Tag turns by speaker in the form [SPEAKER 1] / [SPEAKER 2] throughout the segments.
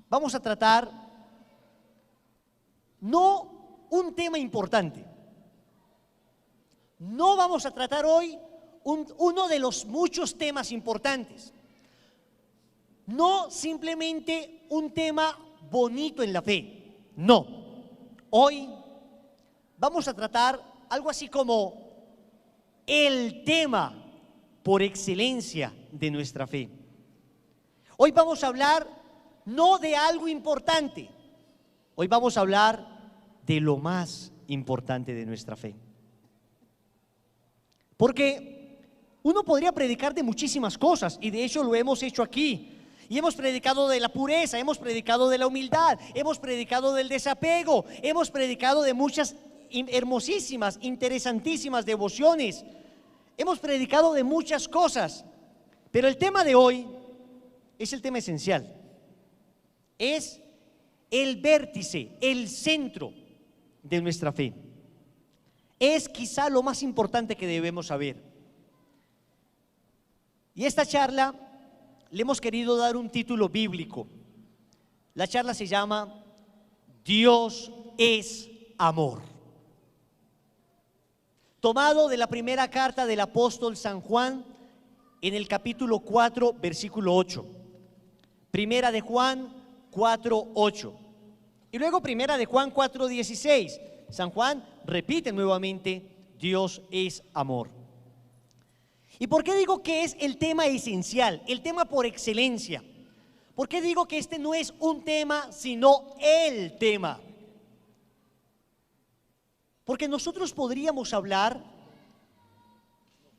[SPEAKER 1] vamos a tratar no un tema importante. No vamos a tratar hoy uno de los muchos temas importantes. No simplemente un tema bonito en la fe. No. Hoy vamos a tratar algo así como el tema por excelencia de nuestra fe. Hoy vamos a hablar no de algo importante. Hoy vamos a hablar de lo más importante de nuestra fe. Porque uno podría predicar de muchísimas cosas, y de hecho lo hemos hecho aquí. Y hemos predicado de la pureza, hemos predicado de la humildad, hemos predicado del desapego, hemos predicado de muchas hermosísimas, interesantísimas devociones. Hemos predicado de muchas cosas, pero el tema de hoy es el tema esencial. Es el vértice, el centro de nuestra fe. Es quizá lo más importante que debemos saber. Y esta charla le hemos querido dar un título bíblico. La charla se llama Dios es amor. Tomado de la primera carta del apóstol San Juan en el capítulo 4, versículo 8. Primera de Juan 4, 8. Y luego primera de Juan 4, 16. San Juan repite nuevamente, Dios es amor. ¿Y por qué digo que es el tema esencial, el tema por excelencia? ¿Por qué digo que este no es un tema, sino el tema? Porque nosotros podríamos hablar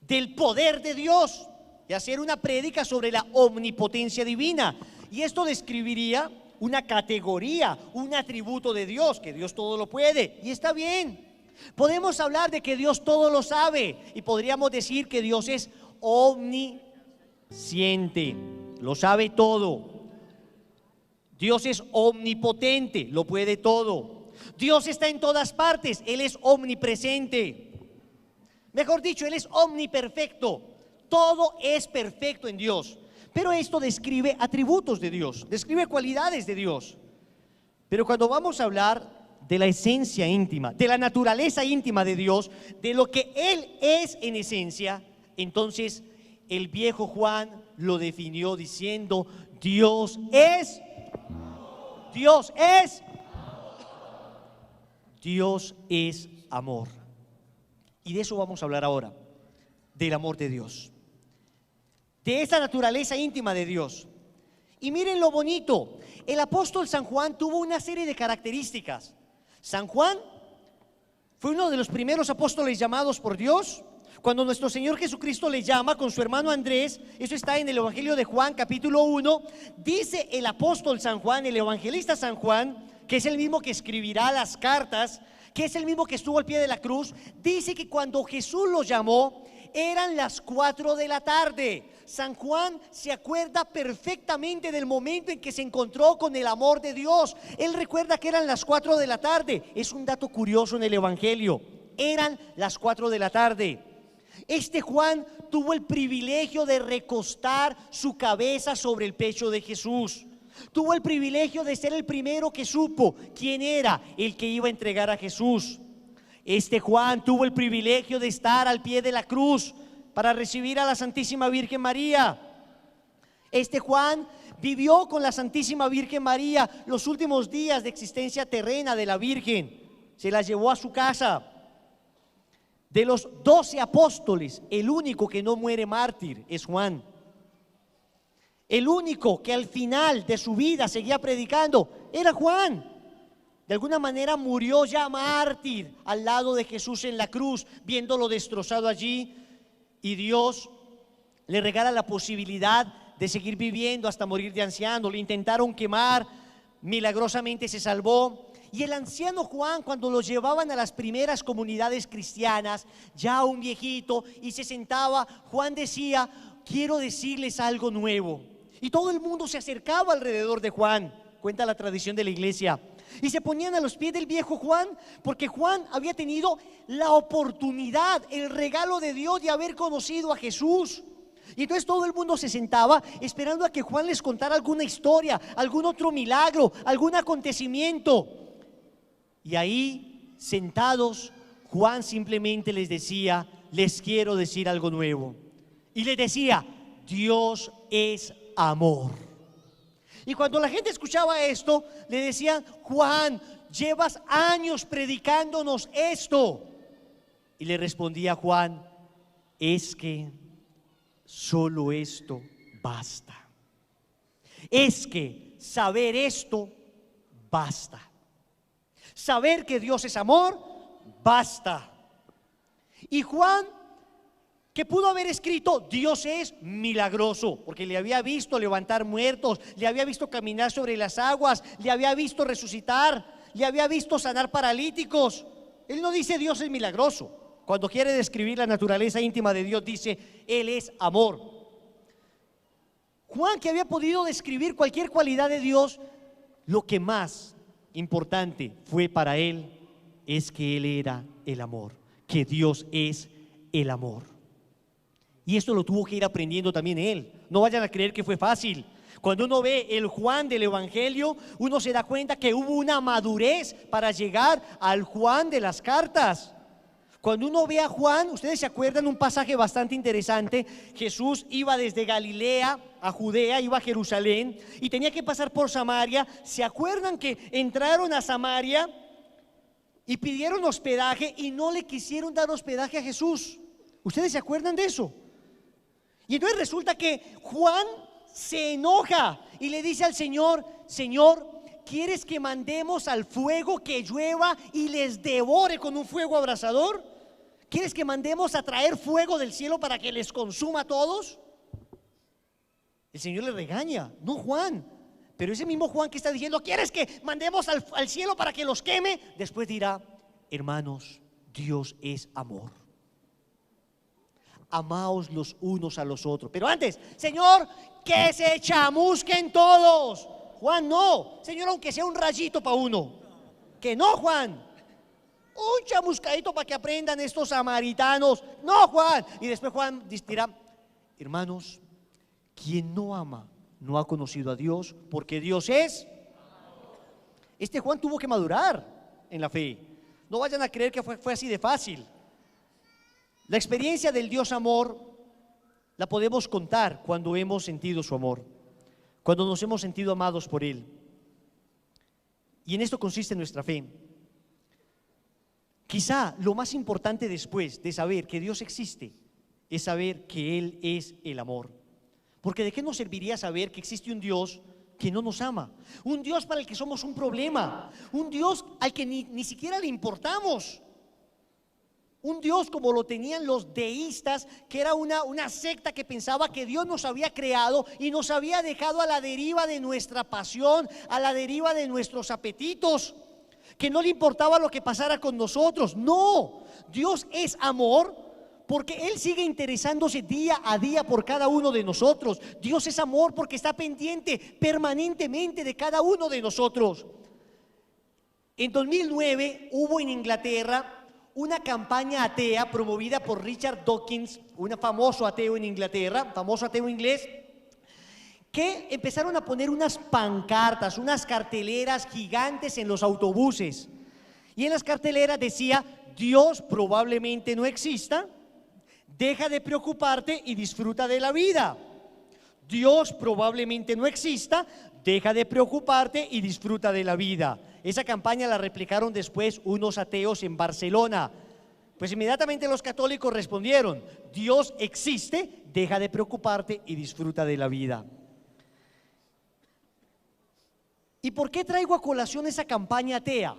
[SPEAKER 1] del poder de Dios y hacer una prédica sobre la omnipotencia divina. Y esto describiría una categoría, un atributo de Dios, que Dios todo lo puede, y está bien. Podemos hablar de que Dios todo lo sabe, y podríamos decir que Dios es omnisciente, lo sabe todo. Dios es omnipotente, lo puede todo. Dios está en todas partes, Él es omnipresente. Mejor dicho, Él es omniperfecto. Todo es perfecto en Dios. Pero esto describe atributos de Dios, describe cualidades de Dios. Pero cuando vamos a hablar de la esencia íntima, de la naturaleza íntima de Dios, de lo que Él es en esencia, entonces el viejo Juan lo definió diciendo, Dios es amor. Y de eso vamos a hablar ahora, del amor de Dios, de esa naturaleza íntima de Dios. Y miren lo bonito, el apóstol San Juan tuvo una serie de características. San Juan fue uno de los primeros apóstoles llamados por Dios. Cuando nuestro Señor Jesucristo le llama con su hermano Andrés, eso está en el Evangelio de Juan capítulo 1, dice el apóstol San Juan, el evangelista San Juan, que es el mismo que escribirá las cartas, que es el mismo que estuvo al pie de la cruz, dice que cuando Jesús lo llamó, eran las 4 de la tarde. San Juan se acuerda perfectamente del momento en que se encontró con el amor de Dios. Él recuerda que eran las 4 de la tarde. Es un dato curioso en el Evangelio. Eran las 4 de la tarde. Este Juan tuvo el privilegio de recostar su cabeza sobre el pecho de Jesús. Tuvo el privilegio de ser el primero que supo quién era el que iba a entregar a Jesús. Este Juan tuvo el privilegio de estar al pie de la cruz para recibir a la Santísima Virgen María. Este Juan vivió con la Santísima Virgen María los últimos días de existencia terrena de la Virgen. Se la llevó a su casa. De los 12 apóstoles, el único que no muere mártir es Juan. El único que al final de su vida seguía predicando era Juan. De alguna manera murió ya mártir al lado de Jesús en la cruz, viéndolo destrozado allí. Y Dios le regala la posibilidad de seguir viviendo hasta morir de anciano. Le intentaron quemar, milagrosamente se salvó. Y el anciano Juan, cuando lo llevaban a las primeras comunidades cristianas, ya un viejito, y se sentaba, Juan decía, quiero decirles algo nuevo. Y todo el mundo se acercaba alrededor de Juan, cuenta la tradición de la iglesia, y se ponían a los pies del viejo Juan, porque Juan había tenido la oportunidad, el regalo de Dios de haber conocido a Jesús. Y entonces todo el mundo se sentaba esperando a que Juan les contara alguna historia, algún otro milagro, algún acontecimiento. Y ahí, sentados, Juan simplemente les decía: les quiero decir algo nuevo. Y les decía: Dios es amor. Y cuando la gente escuchaba esto, le decían: Juan, llevas años predicándonos esto. Y le respondía Juan: es que solo esto basta. Es que saber esto basta. Saber que Dios es amor, basta. Y Juan, que pudo haber escrito: Dios es milagroso, porque le había visto levantar muertos, le había visto caminar sobre las aguas, le había visto resucitar, le había visto sanar paralíticos. Él no dice Dios es milagroso. Cuando quiere describir la naturaleza íntima de Dios, dice: Él es amor. Juan, que había podido describir cualquier cualidad de Dios, lo que más importante fue para él es que Él era el amor, que Dios es el amor. Y esto lo tuvo que ir aprendiendo también él. No vayan a creer que fue fácil. Cuando uno ve el Juan del Evangelio, uno se da cuenta que hubo una madurez para llegar al Juan de las cartas. Cuando uno ve a Juan, ustedes se acuerdan un pasaje bastante interesante. Jesús iba desde Galilea a Judea, iba a Jerusalén y tenía que pasar por Samaria. ¿Se acuerdan que entraron a Samaria y pidieron hospedaje y no le quisieron dar hospedaje a Jesús? ¿Ustedes se acuerdan de eso? Y entonces resulta que Juan se enoja y le dice al Señor: Señor, ¿quieres que mandemos al fuego que llueva y les devore con un fuego abrasador? ¿Quieres que mandemos a traer fuego del cielo para que les consuma a todos? El Señor le regaña: no, Juan. Pero ese mismo Juan que está diciendo: ¿quieres que mandemos al cielo para que los queme? Después dirá: hermanos, Dios es amor. Amaos los unos a los otros. Pero antes: Señor, que se chamusquen todos. Juan, no. Señor, aunque sea un rayito para uno. Que no, Juan. Un chamuscadito para que aprendan estos samaritanos. No, Juan. Y después Juan dirá: hermanos, quien no ama no ha conocido a Dios, porque Dios es. Este Juan tuvo que madurar en la fe. No vayan a creer que fue así de fácil. La experiencia del Dios amor la podemos contar cuando hemos sentido su amor, cuando nos hemos sentido amados por Él. Y en esto consiste nuestra fe. Quizá lo más importante después de saber que Dios existe es saber que Él es el amor. Porque ¿de qué nos serviría saber que existe un Dios que no nos ama? Un Dios para el que somos un problema, un Dios al que ni siquiera le importamos. Un Dios como lo tenían los deístas, que era una secta que pensaba que Dios nos había creado y nos había dejado a la deriva de nuestra pasión, a la deriva de nuestros apetitos, que no le importaba lo que pasara con nosotros. No, Dios es amor porque Él sigue interesándose día a día por cada uno de nosotros. Dios es amor porque está pendiente permanentemente de cada uno de nosotros. En 2009 hubo en Inglaterra una campaña atea promovida por Richard Dawkins, un famoso ateo en Inglaterra, famoso ateo inglés, que empezaron a poner unas pancartas, unas carteleras gigantes en los autobuses. Y en las carteleras decía: Dios probablemente no exista, deja de preocuparte y disfruta de la vida. Dios probablemente no exista, deja de preocuparte y disfruta de la vida. Esa campaña la replicaron después unos ateos en Barcelona. Pues inmediatamente los católicos respondieron: Dios existe, deja de preocuparte y disfruta de la vida. ¿Y por qué traigo a colación esa campaña atea?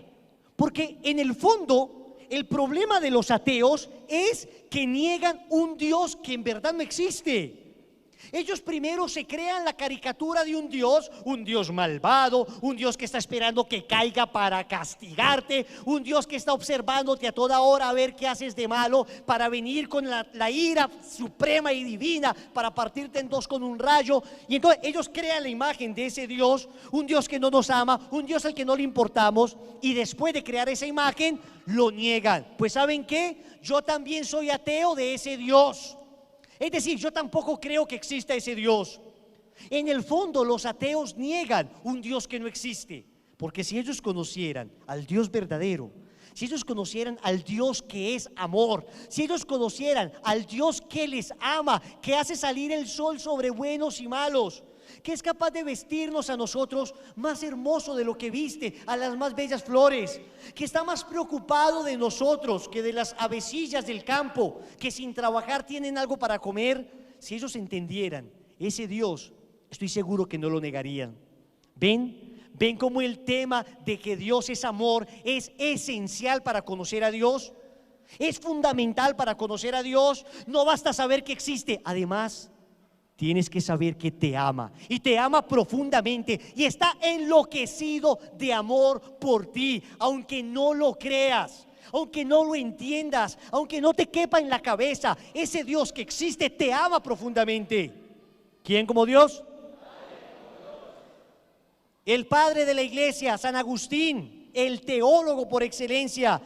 [SPEAKER 1] Porque en el fondo el problema de los ateos es que niegan un Dios que en verdad no existe. Ellos primero se crean la caricatura de un Dios malvado, un Dios que está esperando que caiga para castigarte, un Dios que está observándote a toda hora a ver qué haces de malo para venir con la ira suprema y divina para partirte en dos con un rayo. Y entonces ellos crean la imagen de ese Dios, un Dios que no nos ama, un Dios al que no le importamos, y después de crear esa imagen lo niegan. Pues ¿saben qué? Yo también soy ateo de ese Dios. Es decir, yo tampoco creo que exista ese Dios. En el fondo, los ateos niegan un Dios que no existe, porque si ellos conocieran al Dios verdadero, si ellos conocieran al Dios que es amor, si ellos conocieran al Dios que les ama, que hace salir el sol sobre buenos y malos, que es capaz de vestirnos a nosotros más hermoso de lo que viste a las más bellas flores, que está más preocupado de nosotros que de las avecillas del campo, que sin trabajar tienen algo para comer, si ellos entendieran ese Dios, estoy seguro que no lo negarían. ¿Ven cómo el tema de que Dios es amor es esencial para conocer a Dios? Es fundamental para conocer a Dios. No basta saber que existe, además tienes que saber que te ama, y te ama profundamente, y está enloquecido de amor por ti, aunque no lo creas, aunque no lo entiendas, aunque no te quepa en la cabeza. Ese Dios que existe te ama profundamente. ¿Quién como Dios? El padre de la iglesia, San Agustín, el teólogo por excelencia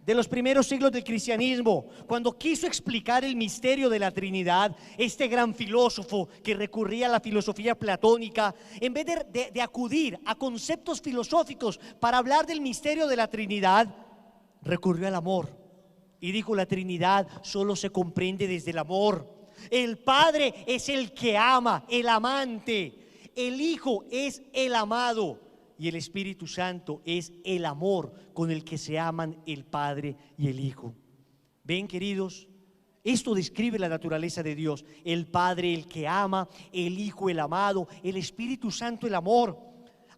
[SPEAKER 1] de los primeros siglos del cristianismo, cuando quiso explicar el misterio de la Trinidad, este gran filósofo que recurría a la filosofía platónica, en vez de acudir a conceptos filosóficos para hablar del misterio de la Trinidad, recurrió al amor y dijo: la Trinidad solo se comprende desde el amor. El Padre es el que ama, el amante. El Hijo es el amado y el Espíritu Santo es el amor con el que se aman el Padre y el Hijo. Ven, queridos, esto describe la naturaleza de Dios: el Padre el que ama, el Hijo el amado, el Espíritu Santo el amor.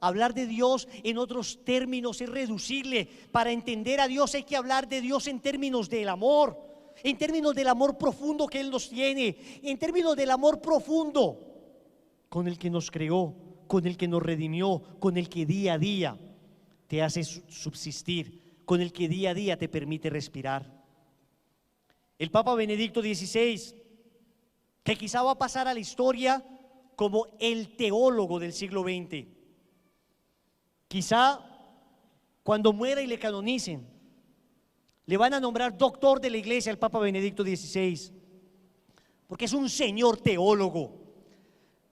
[SPEAKER 1] Hablar de Dios en otros términos es reducible. Para entender a Dios hay que hablar de Dios en términos del amor, en términos del amor profundo que Él nos tiene, en términos del amor profundo con el que nos creó, con el que nos redimió, con el que día a día te hace subsistir, con el que día a día te permite respirar. El Papa Benedicto XVI, que quizá va a pasar a la historia como el teólogo del siglo XX, quizá cuando muera y le canonicen, le van a nombrar doctor de la iglesia al Papa Benedicto XVI, porque es un señor teólogo.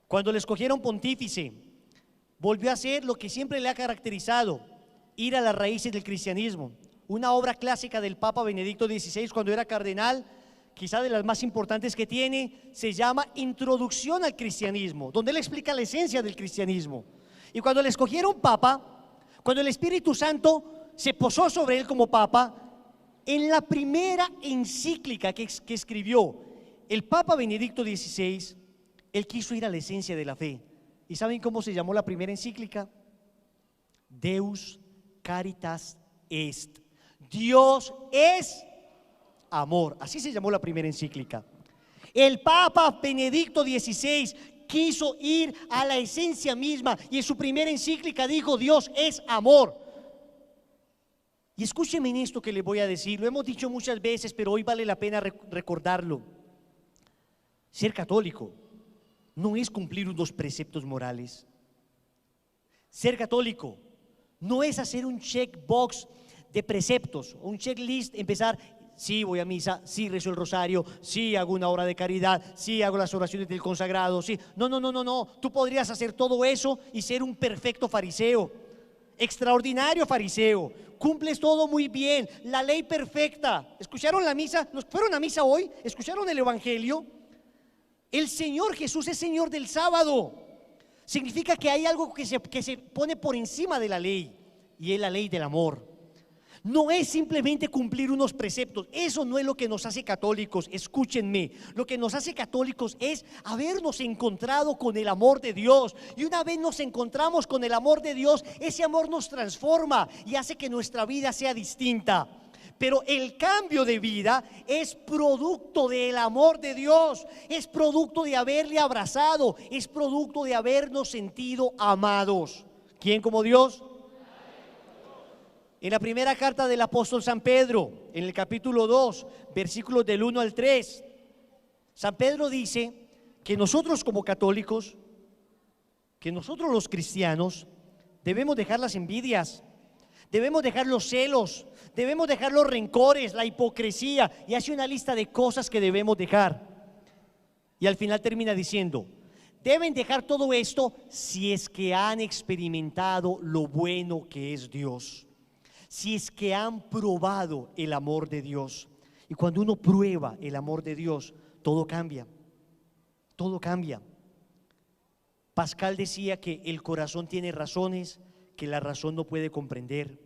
[SPEAKER 1] Cuando le escogieron pontífice, volvió a hacer lo que siempre le ha caracterizado: ir a las raíces del cristianismo. Una obra clásica del Papa Benedicto XVI cuando era cardenal, quizá de las más importantes que tiene, se llama Introducción al Cristianismo, donde él explica la esencia del cristianismo. Y cuando le escogieron papa, cuando el Espíritu Santo se posó sobre él como papa, en la primera encíclica que escribió el Papa Benedicto XVI, él quiso ir a la esencia de la fe. ¿Y saben cómo se llamó la primera encíclica? Deus Caritas Est. Dios es amor. Así se llamó la primera encíclica. El Papa Benedicto XVI quiso ir a la esencia misma y en su primera encíclica dijo: Dios es amor. Y escúcheme en esto que le voy a decir. Lo hemos dicho muchas veces, pero hoy vale la pena recordarlo. Ser católico no es cumplir unos preceptos morales. Ser católico no es hacer un checkbox de preceptos, un checklist, empezar: sí voy a misa, sí rezo el rosario, sí hago una obra de caridad, sí hago las oraciones del consagrado, sí. No. Tú podrías hacer todo eso y ser un perfecto fariseo, extraordinario fariseo. Cumples todo muy bien, la ley perfecta. ¿Escucharon la misa? ¿Nos fueron a misa hoy? ¿Escucharon el evangelio? El Señor Jesús es Señor del sábado. Significa que hay algo que se pone por encima de la ley, y es la ley del amor. No es simplemente cumplir unos preceptos. Eso no es lo que nos hace católicos. Escúchenme, lo que nos hace católicos es habernos encontrado con el amor de Dios. Y una vez nos encontramos con el amor de Dios, ese amor nos transforma y hace que nuestra vida sea distinta. Pero el cambio de vida es producto del amor de Dios, es producto de haberle abrazado, es producto de habernos sentido amados. ¿Quién como Dios? En la primera carta del apóstol San Pedro, en el capítulo 2, versículos del 1 al 3, San Pedro dice que nosotros como católicos, que nosotros los cristianos, debemos dejar las envidias, debemos dejar los celos, debemos dejar los rencores, la hipocresía, y hace una lista de cosas que debemos dejar. Y al final termina diciendo, deben dejar todo esto si es que han experimentado lo bueno que es Dios, si es que han probado el amor de Dios. Y cuando uno prueba el amor de Dios, todo cambia, todo cambia. Pascal decía que el corazón tiene razones que la razón no puede comprender.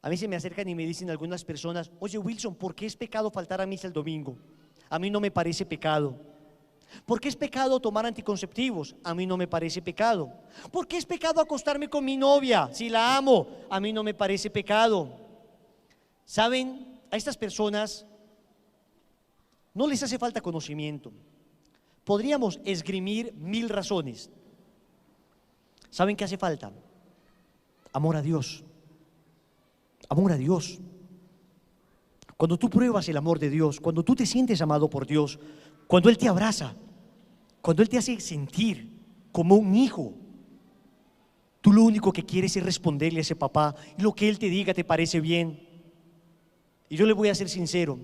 [SPEAKER 1] A mí se me acercan y me dicen algunas personas, oye Wilson, ¿por qué es pecado faltar a misa el domingo? A mí no me parece pecado. ¿Por qué es pecado tomar anticonceptivos? A mí no me parece pecado. ¿Por qué es pecado acostarme con mi novia si la amo? A mí no me parece pecado. ¿Saben? A estas personas no les hace falta conocimiento. Podríamos esgrimir 1000 razones. ¿Saben qué hace falta? Amor a Dios. Amor a Dios. Cuando tú pruebas el amor de Dios, cuando tú te sientes amado por Dios, cuando Él te abraza, cuando Él te hace sentir como un hijo, tú lo único que quieres es responderle a ese papá y lo que Él te diga te parece bien. Y yo le voy a ser sincero,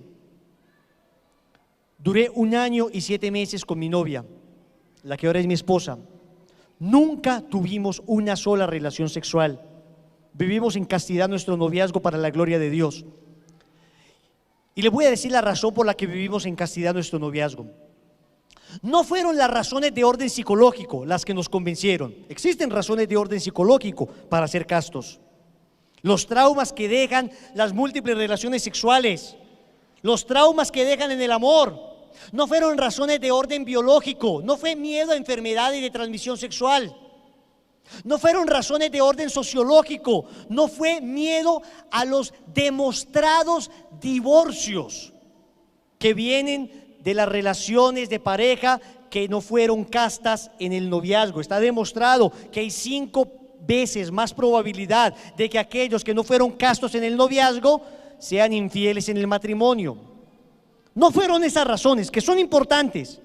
[SPEAKER 1] duré 1 año y 7 meses con mi novia, la que ahora es mi esposa. Nunca tuvimos una sola relación sexual. Vivimos en castidad nuestro noviazgo para la gloria de Dios. Y le voy a decir la razón por la que vivimos en castidad nuestro noviazgo. No fueron las razones de orden psicológico las que nos convencieron. Existen razones de orden psicológico para ser castos. Los traumas que dejan las múltiples relaciones sexuales, los traumas que dejan en el amor, no fueron razones de orden biológico, no fue miedo a enfermedades de transmisión sexual. No fueron razones de orden sociológico, no fue miedo a los demostrados divorcios que vienen de las relaciones de pareja que no fueron castas en el noviazgo. Está demostrado que hay 5 veces más probabilidad de que aquellos que no fueron castos en el noviazgo sean infieles en el matrimonio. No fueron esas razones, que son importantes,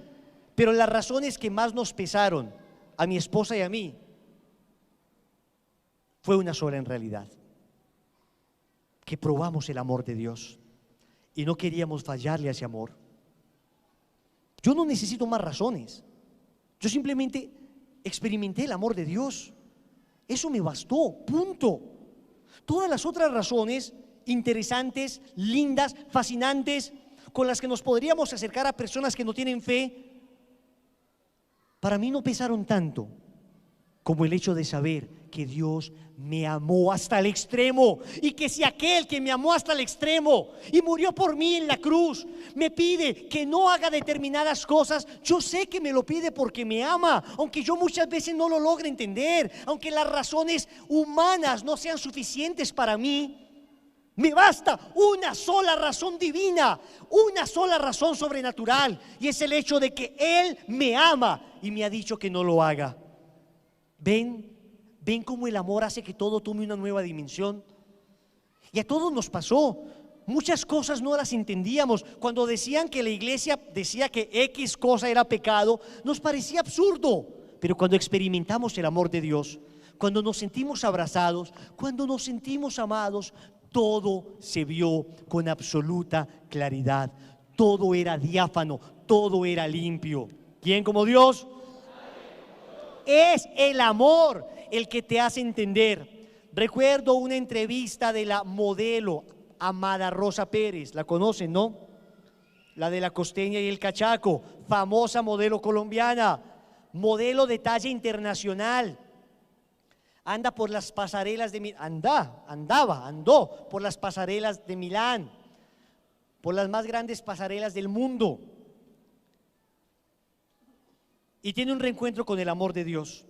[SPEAKER 1] pero las razones que más nos pesaron a mi esposa y a mí fue una sola en realidad: que probamos el amor de Dios y no queríamos fallarle a ese amor. Yo no necesito más razones, yo simplemente experimenté el amor de Dios, eso me bastó, punto. Todas las otras razones interesantes, lindas, fascinantes, con las que nos podríamos acercar a personas que no tienen fe, para mí no pesaron tanto como el hecho de saber que Dios me amó hasta el extremo, y que si aquel que me amó hasta el extremo y murió por mí en la cruz me pide que no haga determinadas cosas, yo sé que me lo pide porque me ama, aunque yo muchas veces no lo logre entender, aunque las razones humanas no sean suficientes para mí. Me basta una sola razón divina, una sola razón sobrenatural, y es el hecho de que Él me ama y me ha dicho que no lo haga. ¿Ven cómo el amor hace que todo tome una nueva dimensión? Y a todos nos pasó. Muchas cosas no las entendíamos. Cuando decían que la iglesia decía que X cosa era pecado, nos parecía absurdo. Pero cuando experimentamos el amor de Dios, cuando nos sentimos abrazados, cuando nos sentimos amados, todo se vio con absoluta claridad. Todo era diáfano, todo era limpio. ¿Quién como Dios? Es el amor el que te hace entender. Recuerdo una entrevista de la modelo Amada Rosa Pérez, la conocen, ¿no? La de la costeña y el cachaco, famosa modelo colombiana, modelo de talla internacional. Anda por las pasarelas de andó por las pasarelas de Milán, por las más grandes pasarelas del mundo. Y tiene un reencuentro con el amor de Dios.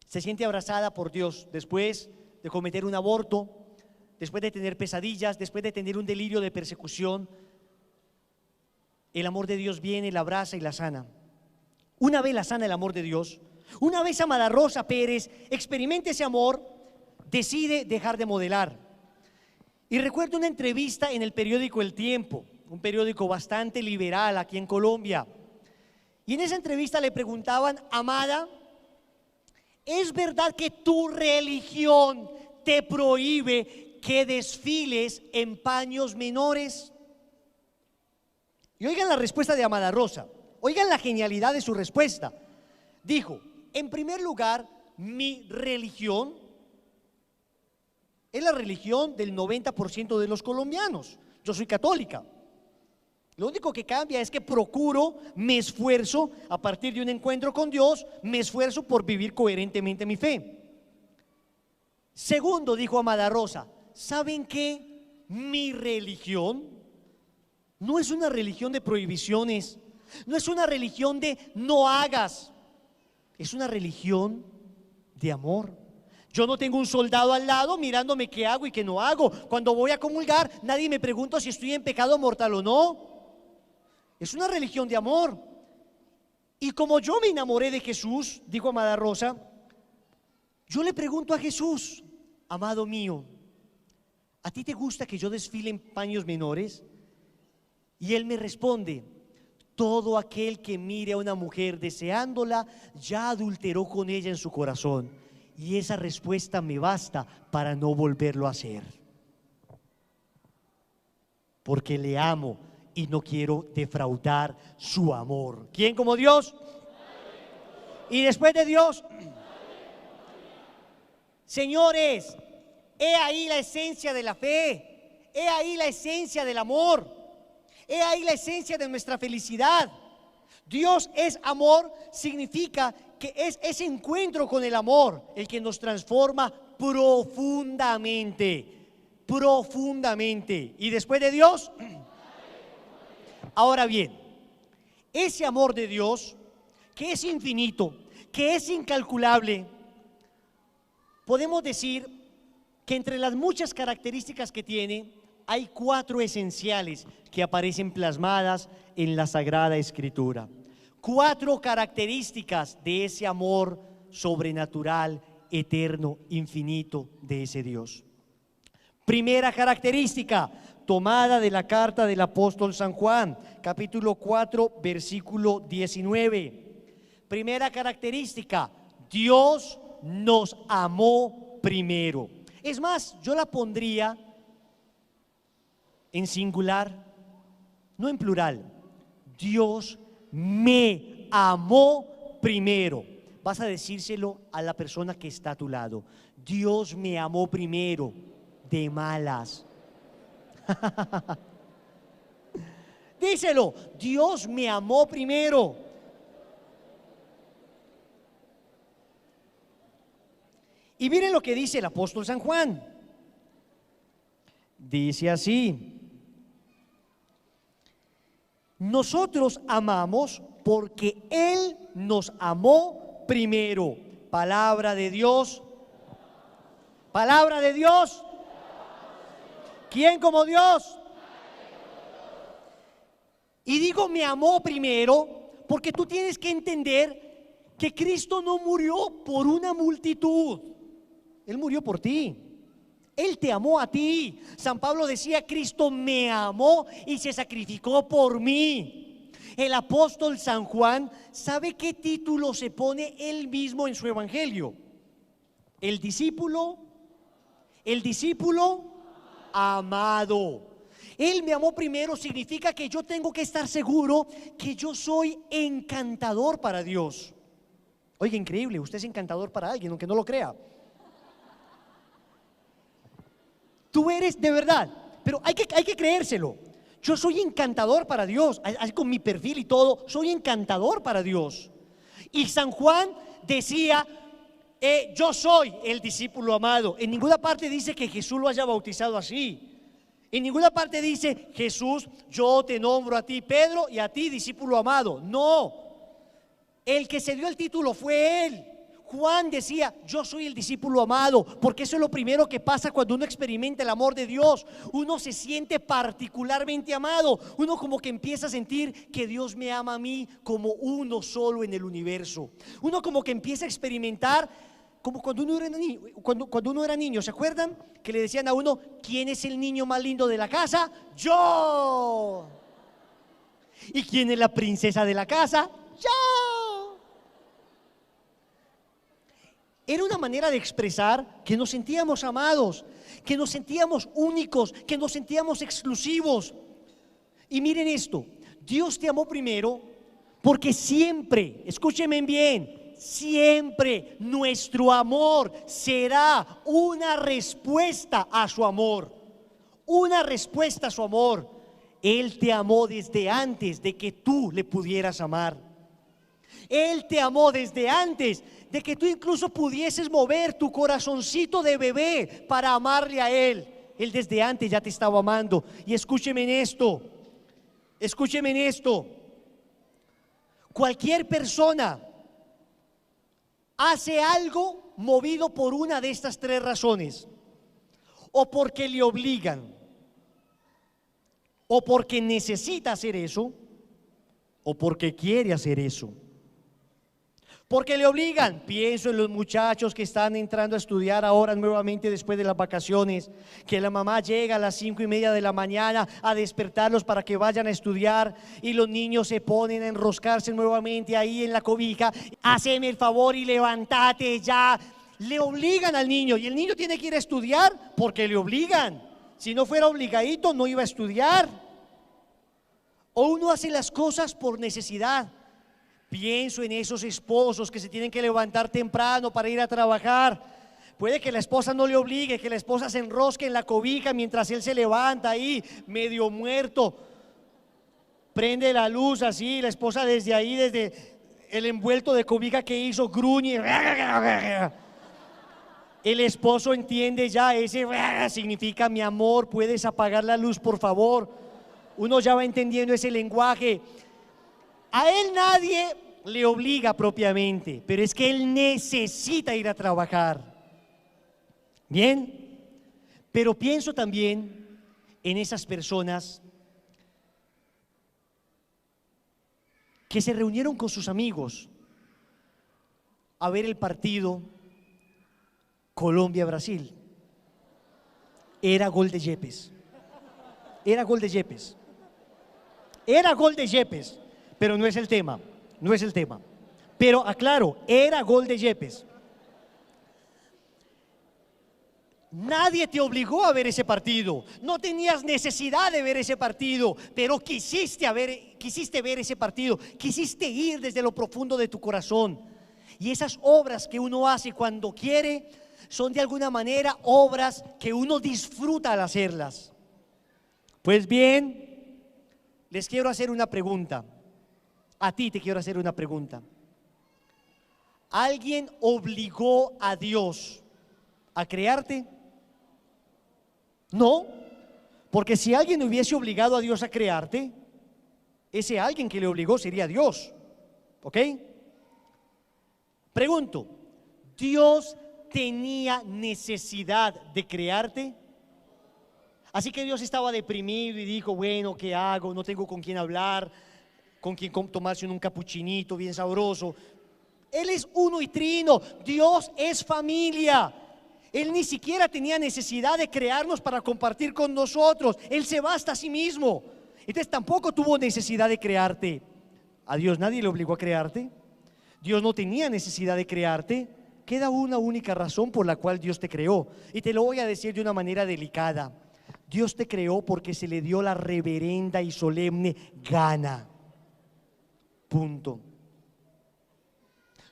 [SPEAKER 1] Se siente abrazada por Dios después de cometer un aborto, después de tener pesadillas, después de tener un delirio de persecución. El amor de Dios viene, la abraza y la sana. Una vez la sana el amor de Dios, una vez Amada Rosa Pérez experimenta ese amor, decide dejar de modelar. Y recuerdo una entrevista en el periódico El Tiempo, un periódico bastante liberal aquí en Colombia. Y en esa entrevista le preguntaban: Amada, ¿es verdad que tu religión te prohíbe que desfiles en paños menores? Y oigan la respuesta de Amada Rosa. Oigan la genialidad de su respuesta. Dijo, en primer lugar, mi religión es la religión del 90% de los colombianos. Yo soy católica. Lo único que cambia es que procuro, me esfuerzo a partir de un encuentro con Dios, me esfuerzo por vivir coherentemente mi fe. Segundo, dijo Amada Rosa, ¿saben qué? Mi religión no es una religión de prohibiciones, no es una religión de no hagas, es una religión de amor. Yo no tengo un soldado al lado mirándome qué hago y qué no hago. Cuando voy a comulgar, nadie me pregunta si estoy en pecado mortal o no. Es una religión de amor. Y como yo me enamoré de Jesús, dijo Amada Rosa, yo le pregunto a Jesús, amado mío, ¿a ti te gusta que yo desfile en paños menores? Y él me responde, todo aquel que mire a una mujer deseándola, ya adulteró con ella en su corazón. Y esa respuesta me basta para no volverlo a hacer. Porque le amo y no quiero defraudar su amor. ¿Quién como Dios? Y después de Dios, señores, he ahí la esencia de la fe, he ahí la esencia del amor, he ahí la esencia de nuestra felicidad. Dios es amor, significa que es ese encuentro con el amor el que nos transforma profundamente, profundamente. Y después de Dios, ahora bien, ese amor de Dios, que es infinito, que es incalculable, podemos decir que entre las muchas características que tiene, hay 4 esenciales que aparecen plasmadas en la Sagrada Escritura. 4 características de ese amor sobrenatural, eterno, infinito de ese Dios. Primera característica, tomada de la carta del apóstol San Juan, capítulo 4, versículo 19. Primera característica, Dios nos amó primero. Es más, yo la pondría en singular, no en plural. Dios me amó primero. Vas a decírselo a la persona que está a tu lado. Dios me amó primero, de malas. Díselo, Dios me amó primero. Y miren lo que dice el apóstol San Juan. Dice así: nosotros amamos porque Él nos amó primero. Palabra de Dios. Palabra de Dios. ¿Quién como Dios? Y digo me amó primero porque tú tienes que entender que Cristo no murió por una multitud. Él murió por ti. Él te amó a ti. San Pablo decía, Cristo me amó y se sacrificó por mí. El apóstol San Juan, ¿sabe qué título se pone él mismo en su evangelio? El discípulo amado. Él me amó primero significa que yo tengo que estar seguro que yo soy encantador para Dios. Oiga, increíble, usted es encantador para alguien, aunque no lo crea. Tú eres de verdad, pero hay que creérselo. Yo soy encantador para Dios, así con mi perfil y todo, soy encantador para Dios. Y San Juan decía, yo soy el discípulo amado. En ninguna parte dice que Jesús lo haya bautizado así. En ninguna parte dice, Jesús, yo te nombro a ti, Pedro, y a ti, discípulo amado. No, el que se dio el título fue él. Juan decía, yo soy el discípulo amado, porque eso es lo primero que pasa cuando uno experimenta el amor de Dios. Uno se siente particularmente amado. Uno como que empieza a sentir que Dios me ama a mí como uno solo en el universo. Uno como que empieza a experimentar como cuando uno era niño, cuando uno era niño. ¿Se acuerdan? Que le decían a uno, ¿quién es el niño más lindo de la casa? Yo. ¿Y quién es la princesa de la casa? Yo. Era una manera de expresar que nos sentíamos amados, que nos sentíamos únicos, que nos sentíamos exclusivos. Y miren esto, Dios te amó primero Porque siempre, escúchenme bien, siempre nuestro amor será una respuesta a su amor. Una respuesta a su amor. Él te amó desde antes de que tú le pudieras amar. Él te amó desde antes de que tú incluso pudieses mover tu corazoncito de bebé para amarle a Él. Él desde antes ya te estaba amando. Y escúcheme en esto, escúcheme en esto. Cualquier persona hace algo movido por una de estas tres razones: o porque le obligan, o porque necesita hacer eso, o porque quiere hacer eso. Porque le obligan. Pienso en los muchachos que están entrando a estudiar ahora nuevamente después de las vacaciones, que la mamá llega a las 5:30 de la mañana a despertarlos para que vayan a estudiar, y los niños se ponen a enroscarse nuevamente ahí en la cobija. Haceme el favor y levántate ya. Le obligan al niño, y el niño tiene que ir a estudiar porque le obligan. Si no fuera obligadito, no iba a estudiar. O uno hace las cosas por necesidad. Pienso en esos esposos que se tienen que levantar temprano para ir a trabajar. Puede que la esposa no le obligue, que la esposa se enrosque en la cobija mientras él se levanta ahí, medio muerto. Prende la luz así, la esposa desde ahí, desde el envuelto de cobija que hizo, gruñe. El esposo entiende ya, ese significa: mi amor, puedes apagar la luz, por favor. Uno ya va entendiendo ese lenguaje. A él nadie le obliga propiamente, pero es que él necesita ir a trabajar. Bien, pero pienso también en esas personas que se reunieron con sus amigos a ver el partido Colombia-Brasil. Era gol de Yepes. Era gol de Yepes. Era gol de Yepes. Pero no es el tema, no es el tema. Pero aclaro, era gol de Yepes. Nadie te obligó a ver ese partido, no tenías necesidad de ver ese partido, pero quisiste ver ese partido, quisiste ir desde lo profundo de tu corazón. Y esas obras que uno hace cuando quiere son de alguna manera obras que uno disfruta al hacerlas. Pues bien, les quiero hacer una pregunta. A ti te quiero hacer una pregunta. ¿Alguien obligó a Dios a crearte? No, porque si alguien hubiese obligado a Dios a crearte, ese alguien que le obligó sería Dios. ¿Ok? Pregunto, ¿Dios tenía necesidad de crearte? Así que Dios estaba deprimido y dijo: bueno, ¿qué hago? No tengo con quién hablar, con quien tomarse un capuchinito bien sabroso. Él es uno y trino. Dios es familia. Él ni siquiera tenía necesidad de crearnos para compartir con nosotros. Él se basta a sí mismo. Entonces tampoco tuvo necesidad de crearte. A Dios nadie le obligó a crearte. Dios no tenía necesidad de crearte. Queda una única razón por la cual Dios te creó, y te lo voy a decir de una manera delicada. Dios te creó porque se le dio la reverenda y solemne gana. Punto.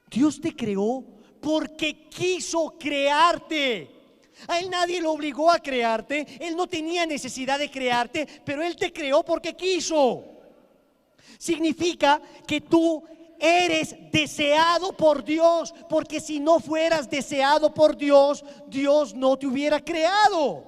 [SPEAKER 1] Dios te creó porque quiso crearte. A Él nadie lo obligó a crearte. Él no tenía necesidad de crearte, pero Él te creó porque quiso. Significa que tú eres deseado por Dios, porque si no fueras deseado por Dios, Dios no te hubiera creado.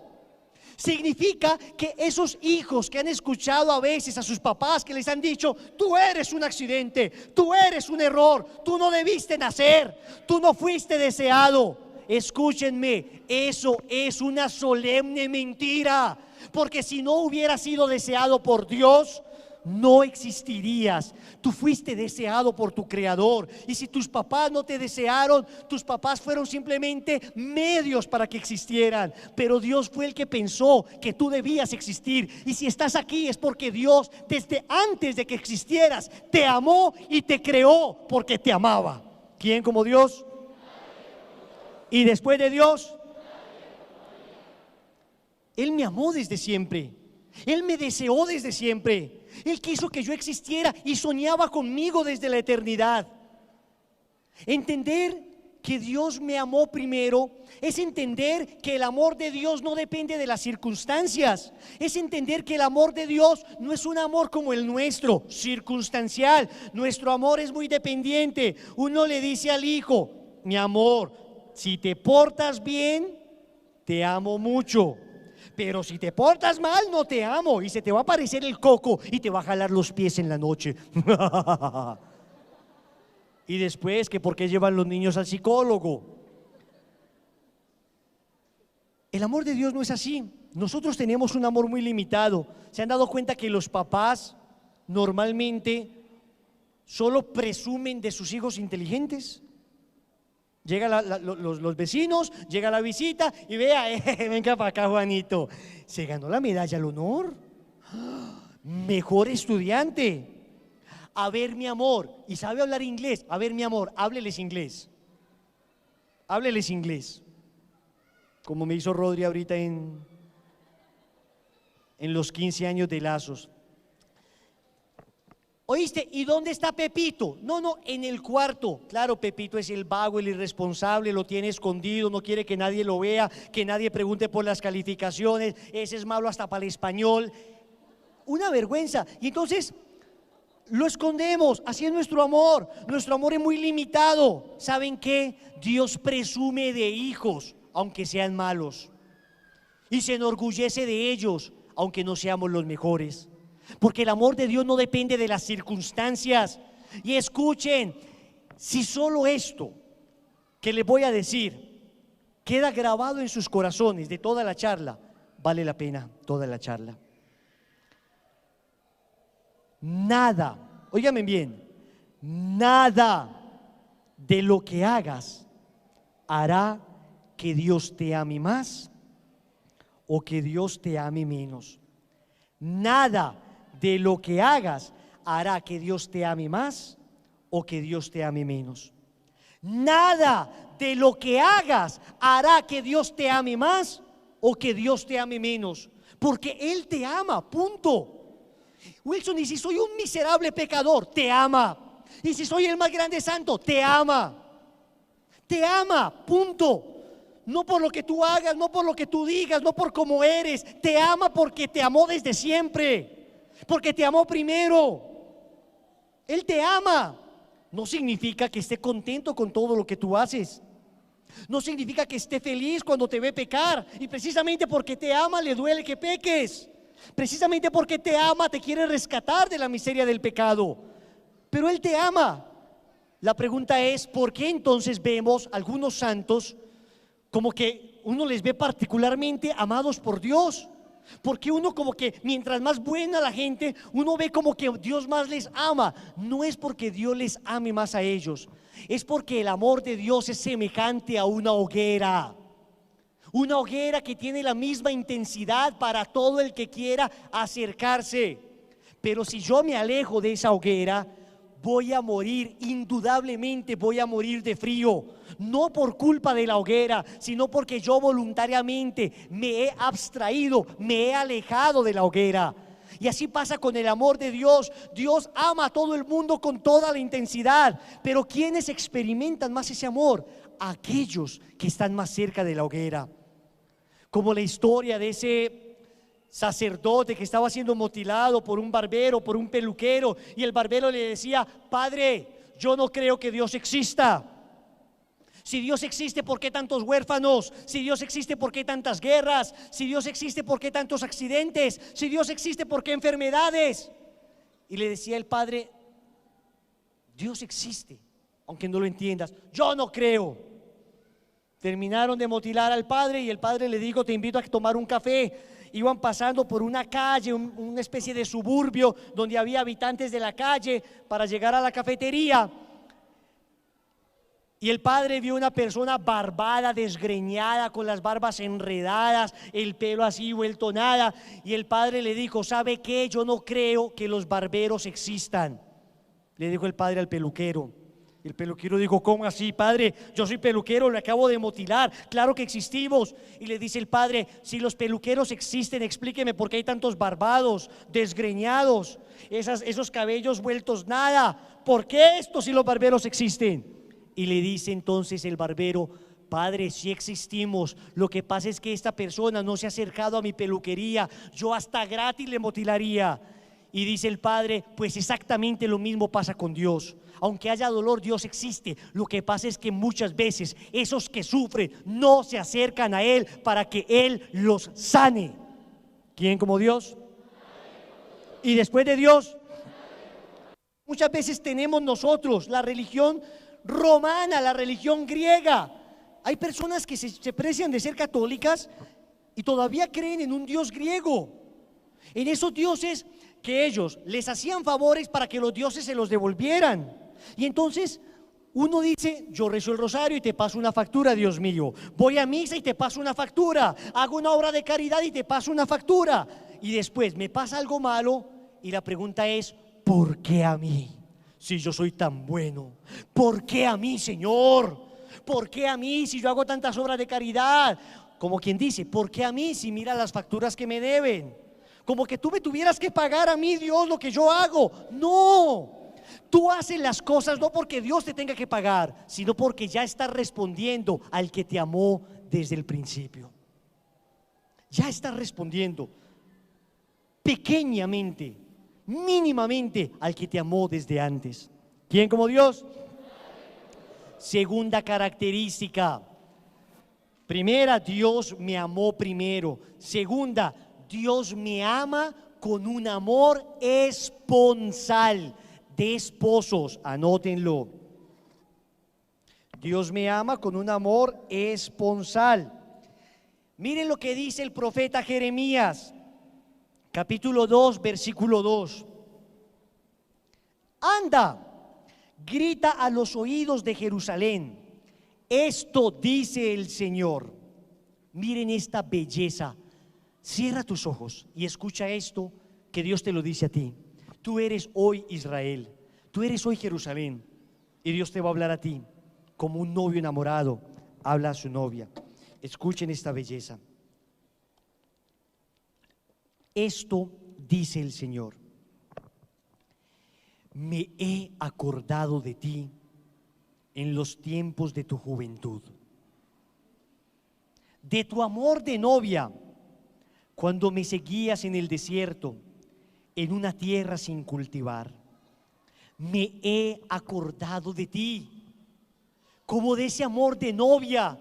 [SPEAKER 1] Significa que esos hijos que han escuchado a veces a sus papás que les han dicho: tú eres un accidente, tú eres un error, tú no debiste nacer, tú no fuiste deseado. Escúchenme, eso es una solemne mentira, porque si no hubieras sido deseado por Dios, no existirías. Tú fuiste deseado por tu Creador. Y si tus papás no te desearon, tus papás fueron simplemente medios para que existieran, pero Dios fue el que pensó que tú debías existir. Y si estás aquí es porque Dios, desde antes de que existieras, te amó y te creó porque te amaba. ¿Quién como Dios? Y después de Dios, Él me amó desde siempre. Él me deseó desde siempre. Él quiso que yo existiera y soñaba conmigo desde la eternidad. Entender que Dios me amó primero es entender que el amor de Dios no depende de las circunstancias. Es entender que el amor de Dios no es un amor como el nuestro, circunstancial. Nuestro amor es muy dependiente. Uno le dice al hijo: mi amor, si te portas bien, te amo mucho. Pero si te portas mal, no te amo. Y se te va a aparecer el coco y te va a jalar los pies en la noche. Y después, que por qué llevan los niños al psicólogo. El amor de Dios no es así. Nosotros tenemos un amor muy limitado. ¿Se han dado cuenta que los papás normalmente solo presumen de sus hijos inteligentes? Llegan los vecinos, llega la visita y vea, venga para acá, Juanito, se ganó la medalla al honor, mejor estudiante. A ver, mi amor, y sabe hablar inglés. A ver, mi amor, hábleles inglés. Hábleles inglés. Como me hizo Rodri ahorita en los 15 años de Lazos. ¿Oíste? ¿Y dónde está Pepito? No, en el cuarto. Claro, Pepito es el vago, el irresponsable, lo tiene escondido, no quiere que nadie lo vea, que nadie pregunte por las calificaciones. Ese es malo hasta para el español. Una vergüenza. Y entonces lo escondemos. Así es nuestro amor. Nuestro amor es muy limitado. ¿Saben qué? Dios presume de hijos, aunque sean malos, y se enorgullece de ellos, aunque no seamos los mejores. Porque el amor de Dios no depende de las circunstancias. Y escuchen, si solo esto que les voy a decir queda grabado en sus corazones de toda la charla, vale la pena toda la charla. Nada, óigame bien, nada de lo que hagas hará que Dios te ame más o que Dios te ame menos. Nada de lo que hagas hará que Dios te ame más o que Dios te ame menos. Nada de lo que hagas hará que Dios te ame más o que Dios te ame menos, porque Él te ama, punto. Wilson, y si soy un miserable pecador, te ama. Y si soy el más grande santo, te ama. Te ama, punto. No por lo que tú hagas, no por lo que tú digas, no por cómo eres. Te ama porque te amó desde siempre, porque te amó primero. Él te ama. No significa que esté contento con todo lo que tú haces. No significa que esté feliz cuando te ve pecar. Y precisamente porque te ama, le duele que peques. Precisamente porque te ama, te quiere rescatar de la miseria del pecado. Pero Él te ama. La pregunta es, ¿por qué entonces vemos algunos santos como que uno les ve particularmente amados por Dios? Porque uno como que mientras más buena la gente, uno ve como que Dios más les ama. No es porque Dios les ame más a ellos, es porque el amor de Dios es semejante a una hoguera. Una hoguera que tiene la misma intensidad para todo el que quiera acercarse. Pero si yo me alejo de esa hoguera, voy a morir, indudablemente voy a morir de frío. No por culpa de la hoguera, sino porque yo voluntariamente me he abstraído, me he alejado de la hoguera. Y así pasa con el amor de Dios. Dios ama a todo el mundo con toda la intensidad. Pero ¿quiénes experimentan más ese amor? Aquellos que están más cerca de la hoguera. Como la historia de ese sacerdote que estaba siendo mutilado por un barbero, por un peluquero, y el barbero le decía: Padre, yo no creo que Dios exista. Si Dios existe, ¿por qué tantos huérfanos? Si Dios existe, ¿por qué tantas guerras? Si Dios existe, ¿por qué tantos accidentes? Si Dios existe, ¿por qué enfermedades? Y le decía el padre: Dios existe, aunque no lo entiendas. Yo no creo. Terminaron de mutilar al padre y el padre le dijo: te invito a tomar un café. Iban pasando por una calle, una especie de suburbio donde había habitantes de la calle, para llegar a la cafetería. Y el padre vio una persona barbada, desgreñada, con las barbas enredadas, el pelo así vuelto nada. Y el padre le dijo: ¿sabe qué? Yo no creo que los barberos existan, le dijo el padre al peluquero. El peluquero dijo: ¿cómo así, padre? Yo soy peluquero, le acabo de motilar. Claro que existimos. Y le dice el padre: si los peluqueros existen, explíqueme por qué hay tantos barbados, desgreñados, esos cabellos vueltos nada. ¿Por qué esto si los barberos existen? Y le dice entonces el barbero: padre, sí existimos, lo que pasa es que esta persona no se ha acercado a mi peluquería, yo hasta gratis le motilaría. Y dice el padre: pues exactamente lo mismo pasa con Dios. Aunque haya dolor, Dios existe. Lo que pasa es que muchas veces esos que sufren no se acercan a Él para que Él los sane. ¿Quién como Dios? Y después de Dios, muchas veces tenemos nosotros la religión romana, la religión griega. Hay personas que se precian de ser católicas y todavía creen en un Dios griego, en esos dioses que ellos les hacían favores para que los dioses se los devolvieran. Y entonces uno dice: yo rezo el rosario y te paso una factura, Dios mío. Voy a misa y te paso una factura. Hago una obra de caridad y te paso una factura. Y después me pasa algo malo y la pregunta es: ¿por qué a mí? Si yo soy tan bueno, ¿por qué a mí, Señor? ¿Por qué a mí si yo hago tantas obras de caridad? Como quien dice: ¿por qué a mí si mira las facturas que me deben? Como que tú me tuvieras que pagar a mí, Dios, lo que yo hago. No, tú haces las cosas no porque Dios te tenga que pagar, sino porque ya estás respondiendo al que te amó desde el principio. Ya estás respondiendo pequeñamente, mínimamente al que te amó desde antes. ¿Quién como Dios? Segunda característica. Primera, Dios me amó primero. Segunda, Dios me ama con un amor esponsal, de esposos, anótenlo. Dios me ama con un amor esponsal. Miren lo que dice el profeta Jeremías, capítulo 2, versículo 2. Anda, grita a los oídos de Jerusalén, esto dice el Señor. Miren esta belleza. Cierra tus ojos y escucha esto que Dios te lo dice a ti. Tú eres hoy Israel, tú eres hoy Jerusalén, y Dios te va a hablar a ti como un novio enamorado habla a su novia. Escuchen esta belleza. Esto dice el Señor: me he acordado de ti en los tiempos de tu juventud, de tu amor de novia, cuando me seguías en el desierto, en una tierra sin cultivar. Me he acordado de ti, como de ese amor de novia,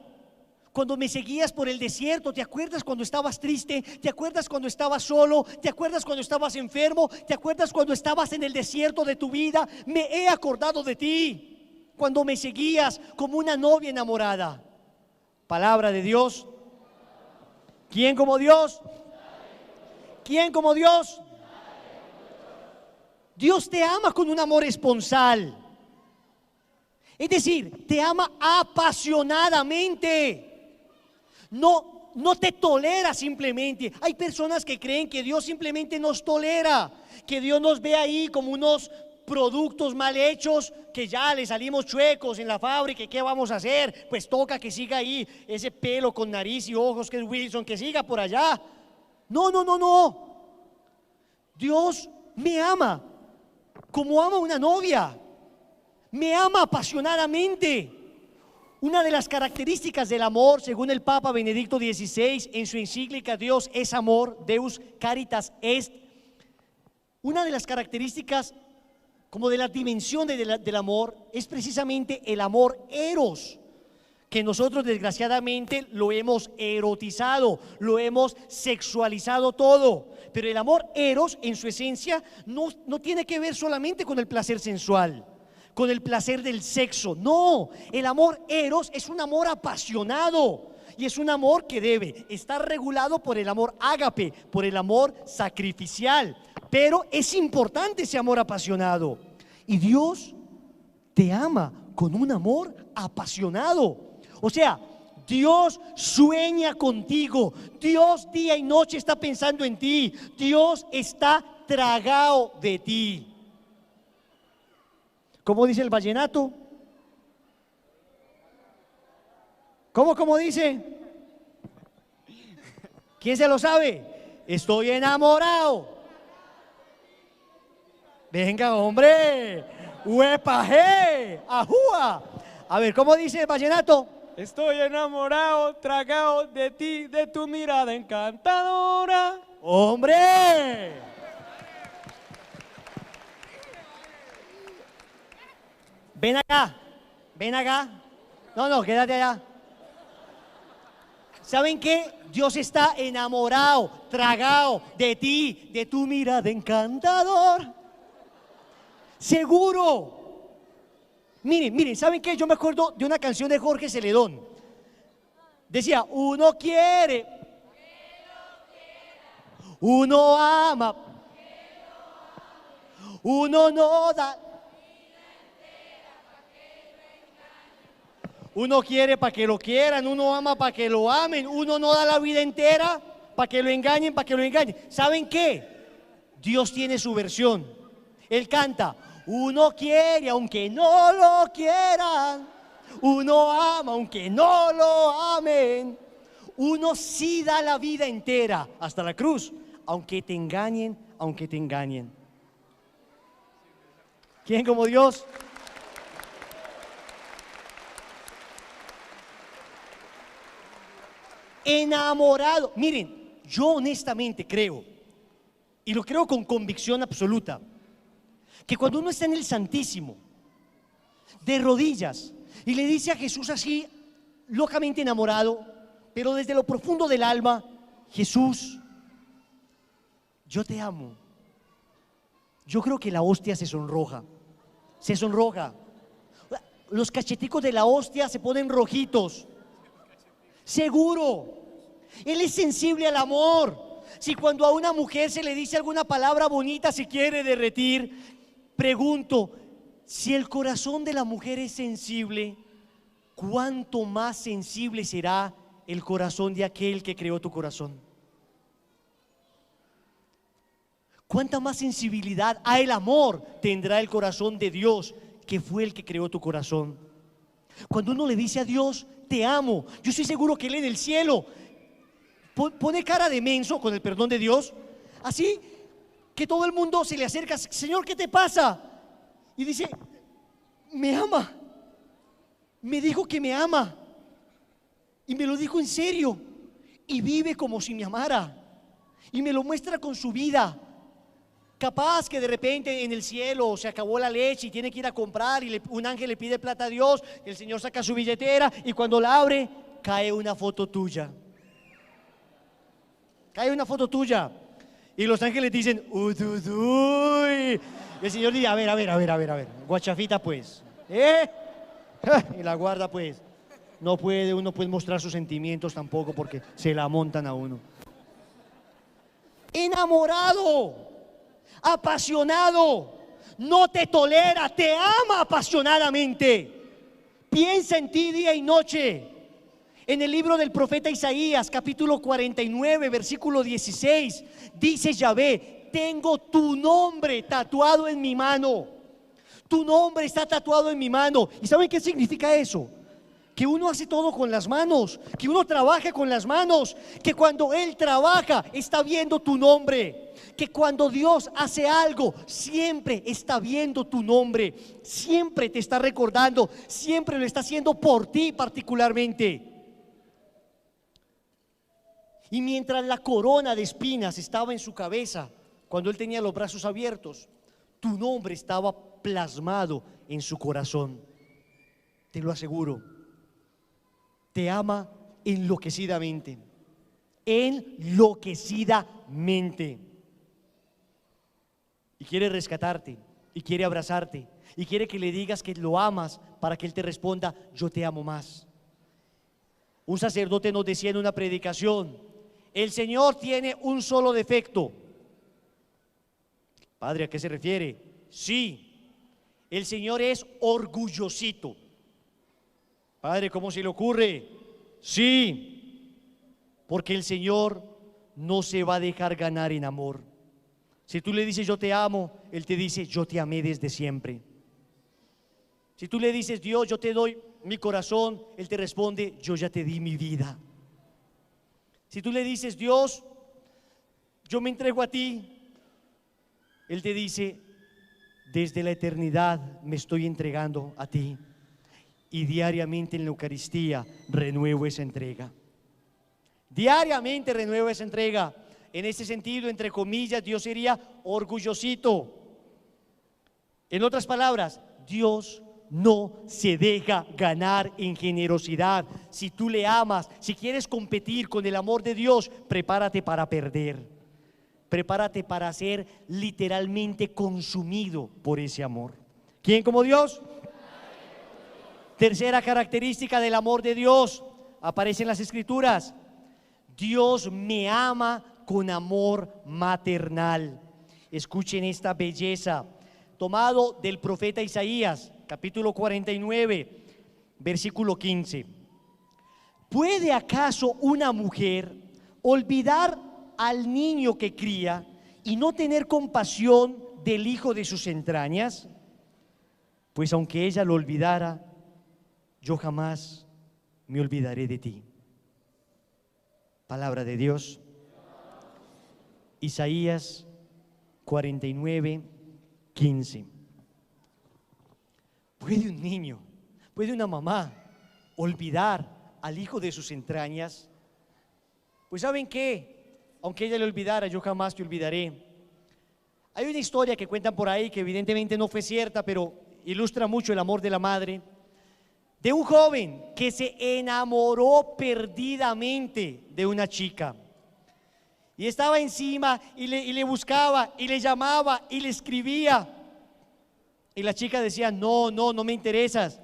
[SPEAKER 1] cuando me seguías por el desierto. ¿Te acuerdas cuando estabas triste? ¿Te acuerdas cuando estabas solo? ¿Te acuerdas cuando estabas enfermo? ¿Te acuerdas cuando estabas en el desierto de tu vida? Me he acordado de ti, cuando me seguías como una novia enamorada. Palabra de Dios. ¿Quién como Dios? ¿Quién como Dios? Dios te ama con un amor esponsal. Es decir, te ama apasionadamente. No te tolera simplemente. Hay personas que creen que Dios simplemente nos tolera, que Dios nos ve ahí como unos productos mal hechos, que ya le salimos chuecos en la fábrica. ¿Qué vamos a hacer? Pues toca que siga ahí ese pelo con nariz y ojos que es Wilson, que siga por allá. No. Dios me ama como ama una novia. Me ama apasionadamente. Una de las características del amor, según el Papa Benedicto XVI en su encíclica Dios es amor, Deus Caritas Est, una de las características como de la dimensión del amor es precisamente el amor eros, que nosotros desgraciadamente lo hemos erotizado, lo hemos sexualizado todo. Pero el amor eros en su esencia no tiene que ver solamente con el placer sensual, con el placer del sexo. No, el amor eros es un amor apasionado y es un amor que debe estar regulado por el amor ágape, por el amor sacrificial. Pero es importante ese amor apasionado, y Dios te ama con un amor apasionado. O sea, Dios sueña contigo, Dios día y noche está pensando en ti, Dios está tragado de ti. ¿Cómo dice el vallenato? ¿Cómo dice? ¿Quién se lo sabe? Estoy enamorado. Venga, hombre. ¡Huepaje! ¡Ajúa! A ver, ¿cómo dice el vallenato?
[SPEAKER 2] Estoy enamorado, tragado de ti, de tu mirada encantadora.
[SPEAKER 1] ¡Hombre! Ven acá, ven acá. No, quédate allá. ¿Saben qué? Dios está enamorado, tragado de ti, de tu mirada encantador. Seguro. Miren, ¿saben qué? Yo me acuerdo de una canción de Jorge Celedón. Decía, uno quiere, uno ama, uno no da. Uno quiere para que lo quieran, uno ama para que lo amen, uno no da la vida entera para que lo engañen, para que lo engañen. ¿Saben qué? Dios tiene su versión. Él canta, uno quiere aunque no lo quieran, uno ama aunque no lo amen, uno sí da la vida entera hasta la cruz, aunque te engañen, aunque te engañen. ¿Quién como Dios? Enamorado. Miren, yo honestamente creo, y lo creo con convicción absoluta, que cuando uno está en el Santísimo, de rodillas, y le dice a Jesús así, locamente enamorado, pero desde lo profundo del alma, Jesús, yo te amo. Yo creo que la hostia se sonroja. Los cacheticos de la hostia se ponen rojitos. Seguro. Él es sensible al amor. Si cuando a una mujer se le dice alguna palabra bonita se quiere derretir, pregunto, si el corazón de la mujer es sensible, ¿cuánto más sensible será el corazón de aquel que creó tu corazón? ¿Cuánta más sensibilidad a el amor tendrá el corazón de Dios, que fue el que creó tu corazón? Cuando uno le dice a Dios, te amo, yo estoy seguro que Él en el cielo pone cara de menso, con el perdón de Dios, así que todo el mundo se le acerca, Señor, ¿qué te pasa? Y dice, me ama, me dijo que me ama, y me lo dijo en serio, y vive como si me amara, y me lo muestra con su vida. Capaz que de repente en el cielo se acabó la leche y tiene que ir a comprar y un ángel le pide plata a Dios, el Señor saca su billetera y cuando la abre cae una foto tuya. Cae una foto tuya y los ángeles dicen, uy, uy, uy. Y el Señor dice, a ver, guachafita pues, y la guarda pues. No puede uno pues mostrar sus sentimientos tampoco porque se la montan a uno. Enamorado, apasionado, no te tolera, te ama apasionadamente, piensa en ti día y noche. En el libro del profeta Isaías, capítulo 49, versículo 16, dice Yahvé, tengo tu nombre tatuado en mi mano. Tu nombre está tatuado en mi mano. ¿Y saben qué significa eso? Que uno hace todo con las manos, que uno trabaja con las manos, que cuando Él trabaja está viendo tu nombre, que cuando Dios hace algo siempre está viendo tu nombre, siempre te está recordando, siempre lo está haciendo por ti particularmente. Y mientras la corona de espinas estaba en su cabeza, cuando Él tenía los brazos abiertos, tu nombre estaba plasmado en su corazón. Te lo aseguro. Te ama enloquecidamente, enloquecidamente. Y quiere rescatarte, y quiere abrazarte, y quiere que le digas que lo amas para que Él te responda, yo te amo más. Un sacerdote nos decía en una predicación, el Señor tiene un solo defecto. Padre, ¿a qué se refiere? Sí, el Señor es orgullosito. Padre, ¿cómo se le ocurre? Sí, porque el Señor no se va a dejar ganar en amor. Si tú le dices yo te amo, Él te dice yo te amé desde siempre. Si tú le dices Dios, yo te doy mi corazón, Él te responde: yo ya te di mi vida. Si tú le dices: Dios, yo me entrego a ti, Él te dice: desde la eternidad me estoy entregando a ti, y diariamente en la Eucaristía renuevo esa entrega. Diariamente renuevo esa entrega. En ese sentido, entre comillas, Dios sería orgullosito. En otras palabras, Dios no se deja ganar en generosidad. Si tú le amas, si quieres competir con el amor de Dios, prepárate para perder. Prepárate para ser literalmente consumido por ese amor. ¿Quién como Dios? Tercera característica del amor de Dios, aparece en las Escrituras: Dios me ama con amor maternal. Escuchen esta belleza, tomado del profeta Isaías, capítulo 49, versículo 15. ¿Puede acaso una mujer olvidar al niño que cría y no tener compasión del hijo de sus entrañas? Pues aunque ella lo olvidara, yo jamás me olvidaré de ti. Palabra de Dios. Isaías 49, 15. ¿Puede un niño, puede una mamá olvidar al hijo de sus entrañas? Pues ¿saben qué? Aunque ella le olvidara, yo jamás te olvidaré. Hay una historia que cuentan por ahí que evidentemente no fue cierta, pero ilustra mucho el amor de la madre, de un joven que se enamoró perdidamente de una chica. Y estaba encima y le buscaba y le llamaba y le escribía. Y la chica decía: no me interesas.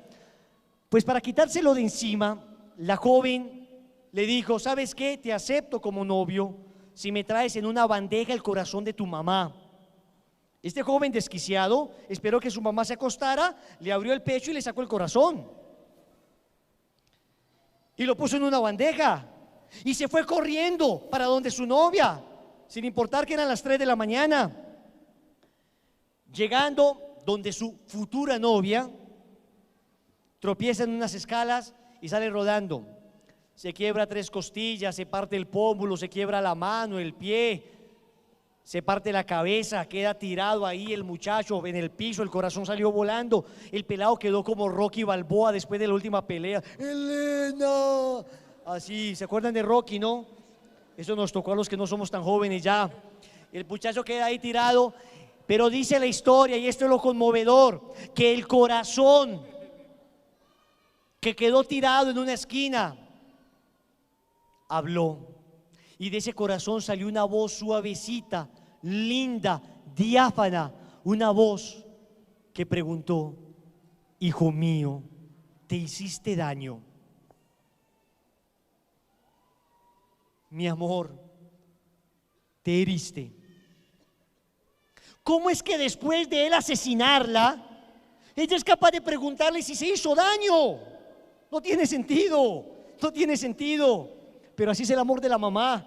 [SPEAKER 1] Pues para quitárselo de encima, la joven le dijo: ¿sabes qué? Te acepto como novio si me traes en una bandeja el corazón de tu mamá. Este joven desquiciado esperó que su mamá se acostara, le abrió el pecho y le sacó el corazón. Y lo puso en una bandeja y se fue corriendo para donde su novia, sin importar que eran las 3 de la mañana. Llegando donde su futura novia, tropieza en unas escalas y sale rodando. Se quiebra 3 costillas, se parte el pómulo, se quiebra la mano, el pie, se parte la cabeza, queda tirado ahí el muchacho en el piso, el corazón salió volando. El pelado quedó como Rocky Balboa después de la última pelea. ¡Elena! Así, ¿se acuerdan de Rocky, no? Eso nos tocó a los que no somos tan jóvenes ya. El muchacho queda ahí tirado, pero dice la historia, y esto es lo conmovedor, que el corazón que quedó tirado en una esquina habló, y de ese corazón salió una voz suavecita, linda, diáfana, una voz que preguntó: hijo mío, ¿te hiciste daño? Mi amor, te heriste. ¿Cómo es que después de él asesinarla, ella es capaz de preguntarle si se hizo daño? No tiene sentido, no tiene sentido. Pero así es el amor de la mamá,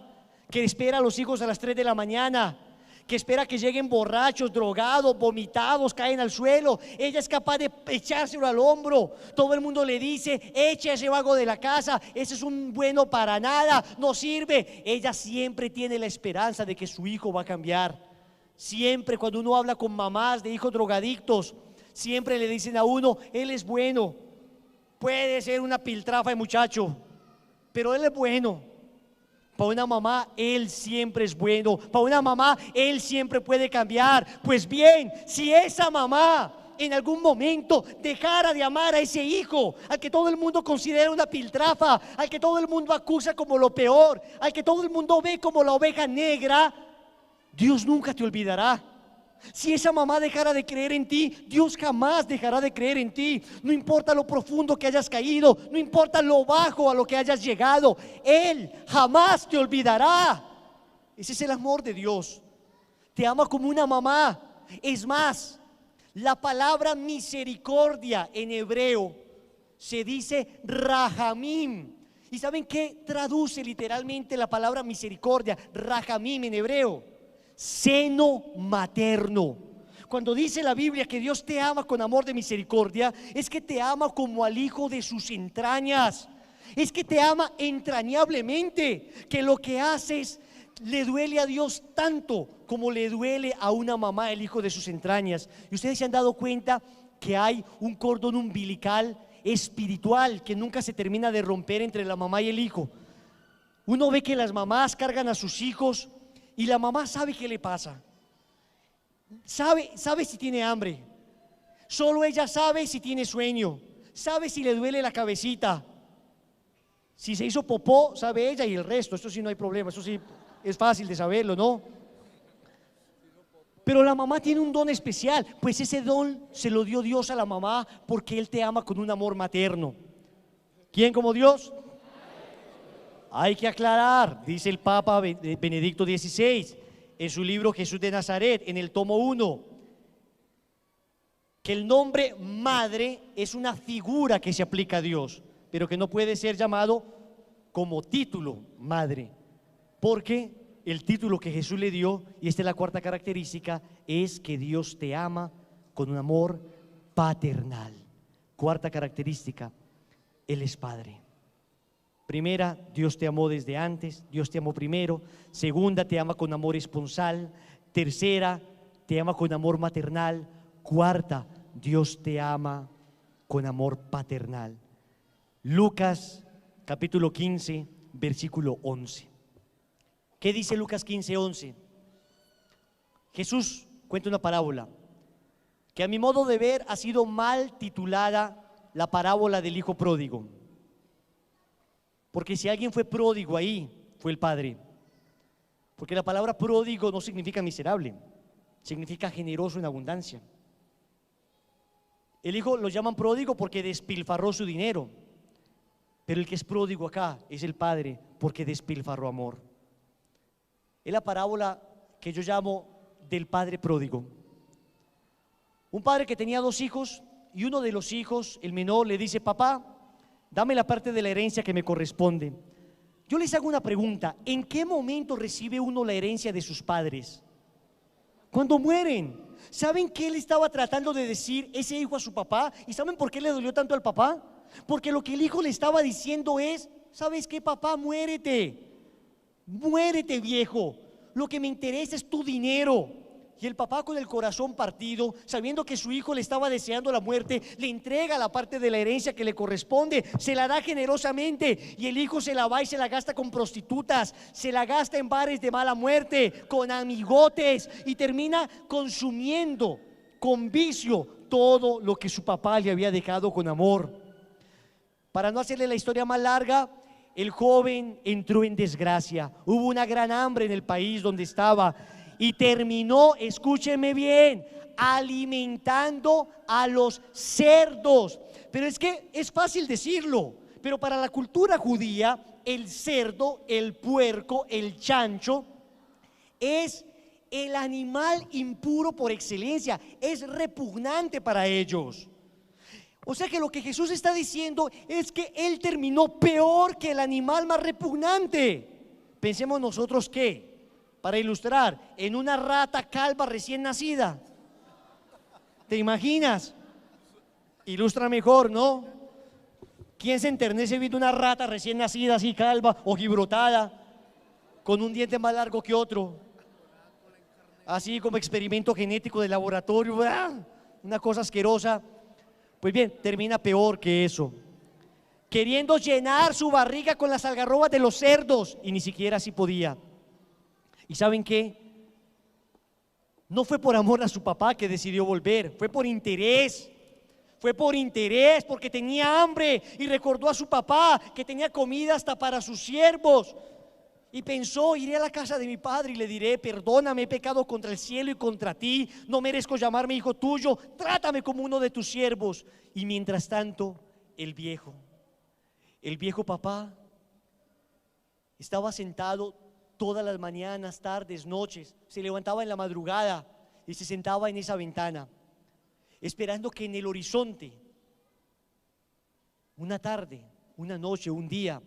[SPEAKER 1] que espera a los hijos a las 3 de la mañana, que espera que lleguen borrachos, drogados, vomitados, caen al suelo. Ella es capaz de echárselo al hombro. Todo el mundo le dice: echa ese vago de la casa, ese es un bueno para nada, no sirve. Ella siempre tiene la esperanza de que su hijo va a cambiar. Siempre cuando uno habla con mamás de hijos drogadictos, siempre le dicen a uno: él es bueno. Puede ser una piltrafa de muchacho, pero él es bueno. Para una mamá, él siempre es bueno. Para una mamá, él siempre puede cambiar. Pues bien, si esa mamá en algún momento dejara de amar a ese hijo, al que todo el mundo considera una piltrafa, al que todo el mundo acusa como lo peor, al que todo el mundo ve como la oveja negra, Dios nunca te olvidará. Si esa mamá dejara de creer en ti, Dios jamás dejará de creer en ti. No importa lo profundo que hayas caído, no importa lo bajo a lo que hayas llegado, Él jamás te olvidará. Ese es el amor de Dios. Te ama como una mamá. Es más, la palabra misericordia en hebreo se dice rahamim. ¿Y saben qué traduce literalmente la palabra misericordia? Rahamim en hebreo: seno materno. Cuando dice la Biblia que Dios te ama con amor de misericordia, es que te ama como al hijo de sus entrañas. Es que te ama entrañablemente, que lo que haces le duele a Dios tanto como le duele a una mamá el hijo de sus entrañas. Y ustedes se han dado cuenta que hay un cordón umbilical espiritual que nunca se termina de romper entre la mamá y el hijo. Uno ve que las mamás cargan a sus hijos y la mamá sabe qué le pasa. Sabe si tiene hambre. Solo ella sabe si tiene sueño. Sabe si le duele la cabecita. Si se hizo popó, sabe ella, y el resto. Esto sí no hay problema, eso sí es fácil de saberlo, ¿no? Pero la mamá tiene un don especial, pues ese don se lo dio Dios a la mamá porque Él te ama con un amor materno. ¿Quién como Dios? Hay que aclarar, dice el Papa Benedicto XVI en su libro Jesús de Nazaret, en el tomo 1, que el nombre madre es una figura que se aplica a Dios, pero que no puede ser llamado como título madre, porque el título que Jesús le dio, y esta es la cuarta característica, es que Dios te ama con un amor paternal. Cuarta característica, Él es Padre. Primera, Dios te amó desde antes, Dios te amó primero. Segunda, te ama con amor esponsal. Tercera, te ama con amor maternal. Cuarta, Dios te ama con amor paternal. Lucas capítulo 15, versículo 11. ¿Qué dice Lucas 15, 11? Jesús cuenta una parábola que a mi modo de ver ha sido mal titulada la parábola del hijo pródigo. Porque si alguien fue pródigo ahí, fue el padre. Porque la palabra pródigo no significa miserable, significa generoso en abundancia. El hijo lo llaman pródigo porque despilfarró su dinero, pero el que es pródigo acá es el padre porque despilfarró amor. Es la parábola que yo llamo del padre pródigo. Un padre que tenía 2 hijos y uno de los hijos, el menor, le dice: papá, dame la parte de la herencia que me corresponde. Yo les hago una pregunta: ¿en qué momento recibe uno la herencia de sus padres? Cuando mueren. ¿Saben qué le estaba tratando de decir ese hijo a su papá? ¿Y saben por qué le dolió tanto al papá? Porque lo que el hijo le estaba diciendo es: ¿sabes qué, papá? Muérete. Muérete, viejo. Lo que me interesa es tu dinero. Y el papá, con el corazón partido, sabiendo que su hijo le estaba deseando la muerte, le entrega la parte de la herencia que le corresponde, se la da generosamente, y el hijo se la va y se la gasta con prostitutas, se la gasta en bares de mala muerte, con amigotes, y termina consumiendo con vicio todo lo que su papá le había dejado con amor. Para no hacerle la historia más larga, el joven entró en desgracia. Hubo una gran hambre en el país donde estaba y terminó, escúcheme bien, alimentando a los cerdos. Pero es que es fácil decirlo, pero para la cultura judía, el cerdo, el puerco, el chancho es el animal impuro por excelencia, es repugnante para ellos. O sea que lo que Jesús está diciendo es que Él terminó peor que el animal más repugnante. Pensemos nosotros que, para ilustrar, en una rata calva recién nacida. ¿Te imaginas? Ilustra mejor, ¿no? ¿Quién se enternece viendo una rata recién nacida así calva, ojibrotada, con un diente más largo que otro? Así como experimento genético de laboratorio, ¡ah!, una cosa asquerosa. Pues bien, termina peor que eso, queriendo llenar su barriga con las algarrobas de los cerdos, y ni siquiera así podía. ¿Y saben qué? No fue por amor a su papá que decidió volver, fue por interés. Fue por interés, porque tenía hambre y recordó a su papá que tenía comida hasta para sus siervos. Y pensó: iré a la casa de mi padre y le diré: perdóname, he pecado contra el cielo y contra ti, no merezco llamarme hijo tuyo, trátame como uno de tus siervos. Y mientras tanto, el viejo papá estaba sentado todas las mañanas, tardes, noches, se levantaba en la madrugada y se sentaba en esa ventana, esperando que en el horizonte, una tarde, una noche, un día,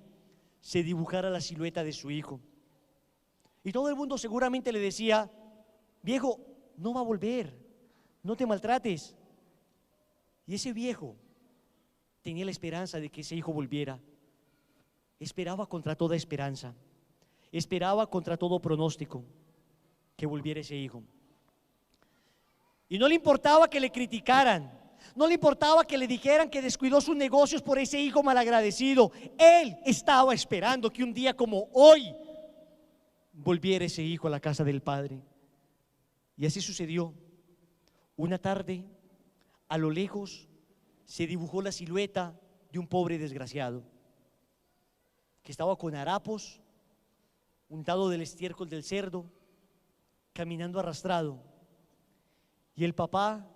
[SPEAKER 1] se dibujara la silueta de su hijo. Y todo el mundo seguramente le decía: viejo, no va a volver, no te maltrates. Y ese viejo tenía la esperanza de que ese hijo volviera. Esperaba contra toda esperanza, esperaba contra todo pronóstico que volviera ese hijo. Y no le importaba que le criticaran, no le importaba que le dijeran que descuidó sus negocios por ese hijo malagradecido. Él estaba esperando que un día como hoy volviera ese hijo a la casa del padre. Y así sucedió. Una tarde, a lo lejos, se dibujó la silueta de un pobre desgraciado que estaba con harapos, untado del estiércol del cerdo, caminando arrastrado. Y el papá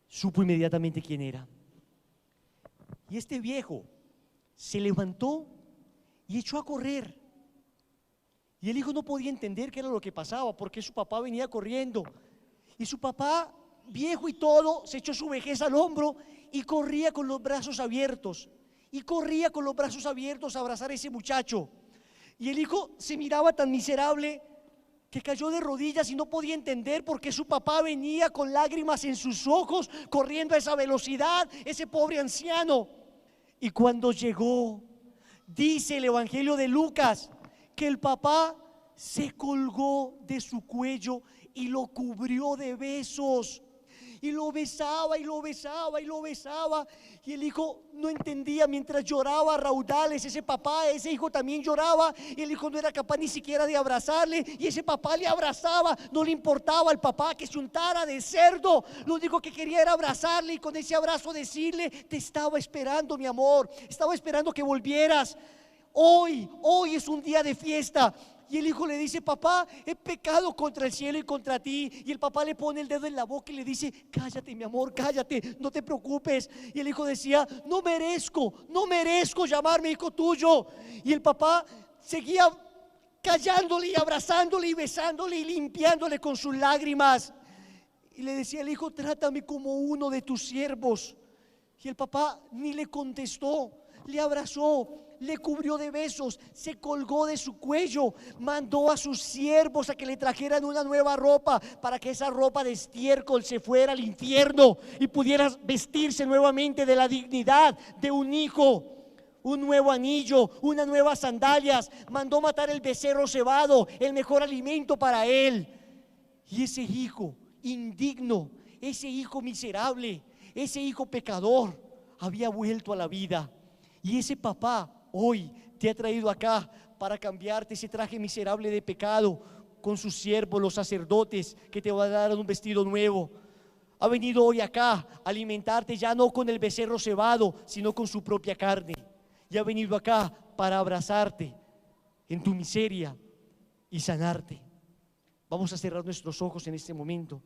[SPEAKER 1] supo inmediatamente quién era. Y este viejo se levantó y echó a correr. Y el hijo no podía entender qué era lo que pasaba, porque su papá venía corriendo. Y su papá, viejo y todo, se echó su vejez al hombro y corría con los brazos abiertos. Y corría con los brazos abiertos a abrazar a ese muchacho. Y el hijo se miraba tan miserable que cayó de rodillas y no podía entender por qué su papá venía con lágrimas en sus ojos, corriendo a esa velocidad, ese pobre anciano. Y cuando llegó, dice el Evangelio de Lucas, que el papá se colgó de su cuello y lo cubrió de besos. Y lo besaba y lo besaba y lo besaba. Y el hijo no entendía, mientras lloraba a raudales, ese papá, ese hijo también lloraba. Y el hijo no era capaz ni siquiera de abrazarle. Y ese papá le abrazaba, no le importaba al papá que se untara de cerdo. Lo único que quería era abrazarle y con ese abrazo decirle: te estaba esperando, mi amor, estaba esperando que volvieras. Hoy es un día de fiesta. Y el hijo le dice: papá, he pecado contra el cielo y contra ti. Y el papá le pone el dedo en la boca y le dice: cállate, mi amor, cállate, no te preocupes. Y el hijo decía: no merezco llamarme hijo tuyo. Y el papá seguía callándole y abrazándole y besándole y limpiándole con sus lágrimas. Y le decía el hijo: trátame como uno de tus siervos. Y el papá ni le contestó, le abrazó, le cubrió de besos, se colgó de su cuello, mandó a sus siervos a que le trajeran una nueva ropa, para que esa ropa de estiércol se fuera al infierno y pudiera vestirse nuevamente de la dignidad de un hijo. Un nuevo anillo, unas nuevas sandalias, mandó matar el becerro cebado, el mejor alimento para él. Y ese hijo indigno, ese hijo miserable, ese hijo pecador había vuelto a la vida. Y ese papá hoy te ha traído acá para cambiarte ese traje miserable de pecado con sus siervos, los sacerdotes, que te van a dar un vestido nuevo. Ha venido hoy acá a alimentarte ya no con el becerro cebado, sino con su propia carne. Y ha venido acá para abrazarte en tu miseria y sanarte. Vamos a cerrar nuestros ojos en este momento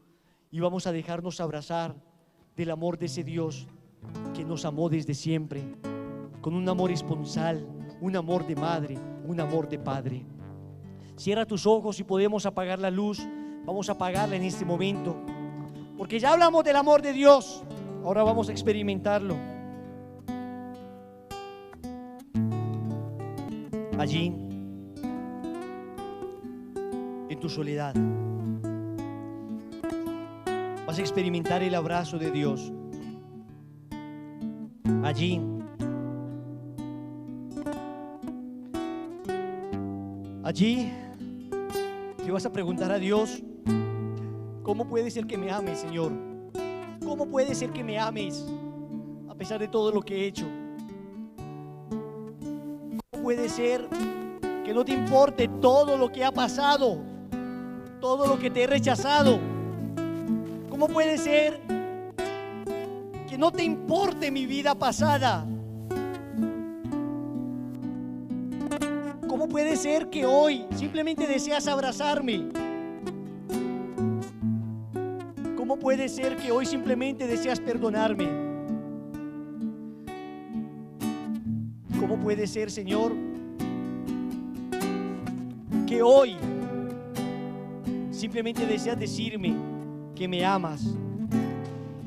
[SPEAKER 1] y vamos a dejarnos abrazar del amor de ese Dios que nos amó desde siempre, con un amor esponsal, un amor de madre, un amor de padre. Cierra tus ojos y podemos apagar la luz. Vamos a apagarla en este momento, porque ya hablamos del amor de Dios. Ahora vamos a experimentarlo. Allí, en tu soledad, vas a experimentar el abrazo de Dios. Allí, le vas a preguntar a Dios: ¿cómo puede ser que me ames, Señor? ¿Cómo puede ser que me ames a pesar de todo lo que he hecho? ¿Cómo puede ser que no te importe todo lo que ha pasado, todo lo que te he rechazado? ¿Cómo puede ser que no te importe mi vida pasada? ¿Cómo puede ser que hoy simplemente deseas abrazarme? ¿Cómo puede ser que hoy simplemente deseas perdonarme? ¿Cómo puede ser, Señor, que hoy simplemente deseas decirme que me amas,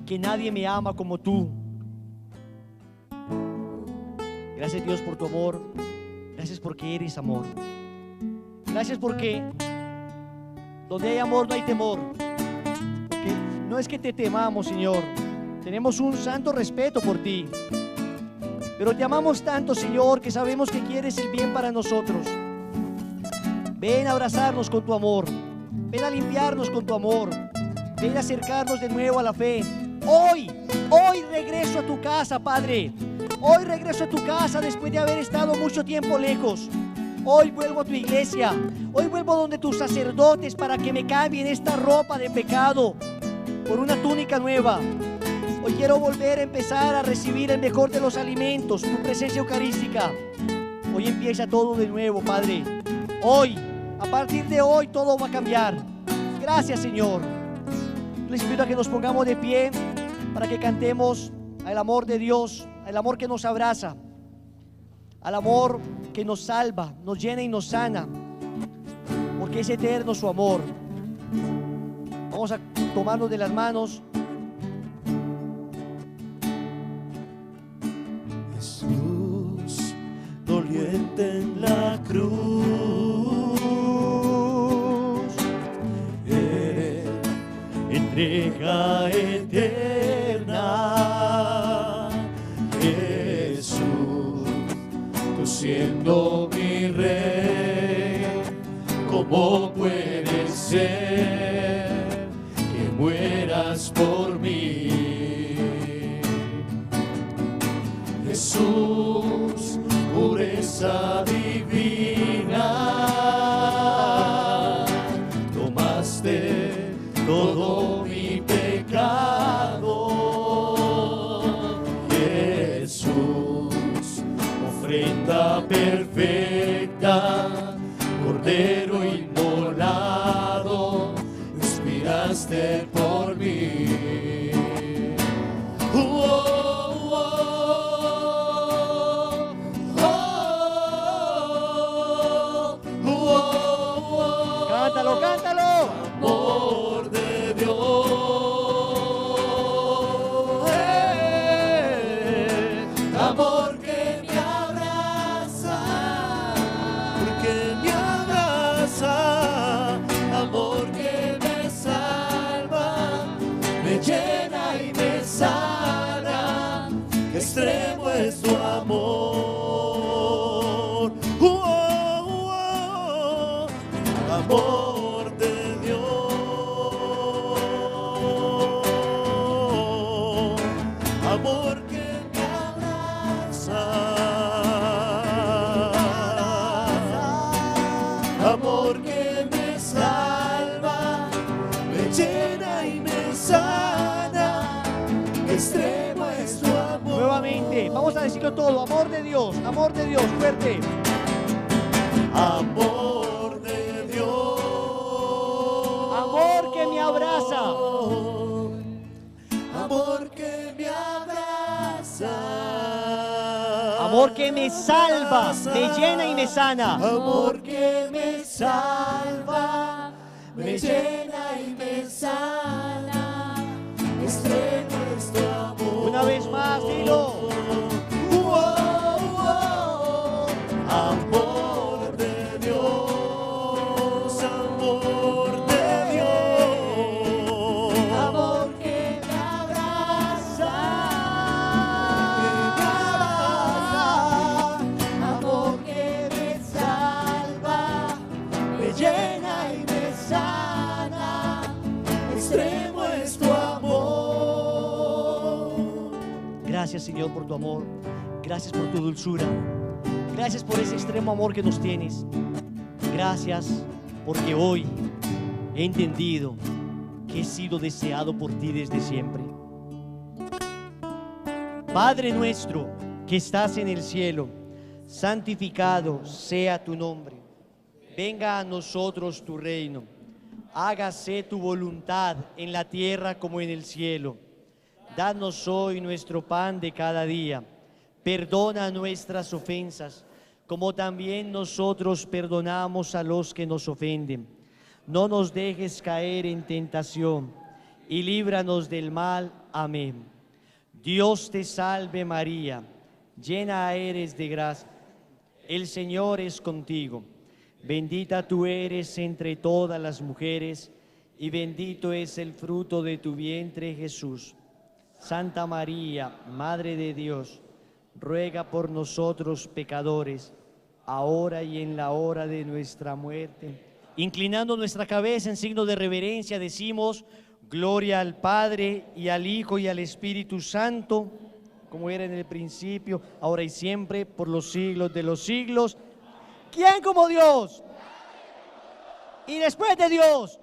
[SPEAKER 1] que nadie me ama como tú? Gracias, Dios, por tu amor. Gracias porque eres amor. Gracias porque donde hay amor no hay temor. Porque No es que te temamos, Señor. Tenemos un santo respeto por ti. Pero te amamos tanto, Señor, que sabemos que quieres el bien para nosotros. Ven a abrazarnos con tu amor. Ven a limpiarnos con tu amor. Ven a acercarnos de nuevo a la fe. Hoy regreso a tu casa, Padre. Hoy regreso a tu casa después de haber estado mucho tiempo lejos. Hoy vuelvo a tu iglesia. Hoy vuelvo donde tus sacerdotes para que me cambien esta ropa de pecado por una túnica nueva. Hoy quiero volver a empezar a recibir el mejor de los alimentos, tu presencia eucarística. Hoy empieza todo de nuevo, Padre. Hoy, a partir de hoy, todo va a cambiar. Gracias, Señor. Les invito a que nos pongamos de pie para que cantemos al amor de Dios, al amor que nos abraza, al amor que nos salva, nos llena y nos sana, porque es eterno su amor. Vamos a tomarnos de las manos.
[SPEAKER 3] Jesús, doliente en la cruz, eres entrega eterna. Jesús, tú siendo mi rey, ¿cómo puede ser que mueras por mí? Jesús, pureza divina, tomaste todo mi pecado. Jesús, ofrenda perfecta, cordero inmolado, expiraste por mí.
[SPEAKER 1] Cántalo, cántalo.
[SPEAKER 3] Amor de Dios, amor que me abraza, porque me abraza, amor que me salva, me llena y me sana, qué extremo es tu amor. Amor de Dios, amor que me abraza, amor que me salva, me llena y me sana, qué extremo es tu amor.
[SPEAKER 1] Nuevamente, vamos a decirlo todo. Amor de Dios, fuerte.
[SPEAKER 3] Amor de Dios,
[SPEAKER 1] Amor que me abraza,
[SPEAKER 3] amor que me abraza,
[SPEAKER 1] amor que me salva, me llena y me sana.
[SPEAKER 3] amor que me salva, me llena y me sana, extremo es tu amor.
[SPEAKER 1] Una vez más, dilo.
[SPEAKER 3] Amor de Dios, amor de Dios, amor que me abraza, amor que me salva, me llena y me sana, extremo es tu amor.
[SPEAKER 1] Gracias, Señor, por tu amor. Gracias por tu dulzura. Gracias por ese extremo amor que nos tienes. Gracias porque hoy he entendido que he sido deseado por ti desde siempre. Padre nuestro que estás en el cielo, santificado sea tu nombre. Venga a nosotros tu reino. Hágase tu voluntad en la tierra como en el cielo. Danos hoy nuestro pan de cada día. Perdona nuestras ofensas, como también nosotros perdonamos a los que nos ofenden. No nos dejes caer en tentación, y líbranos del mal. Amén. Dios te salve María, llena eres de gracia. El Señor es contigo. Bendita tú eres entre todas las mujeres,
[SPEAKER 2] y bendito es el fruto de tu vientre, Jesús. Santa María, Madre de Dios, ruega por nosotros pecadores, ahora y en la hora de nuestra muerte.
[SPEAKER 1] Inclinando nuestra cabeza en signo de reverencia, decimos: gloria al Padre, y al Hijo, y al Espíritu Santo,
[SPEAKER 2] Como era en el principio, ahora y siempre, por los siglos de los siglos.
[SPEAKER 1] ¿quién como Dios? Y después de Dios,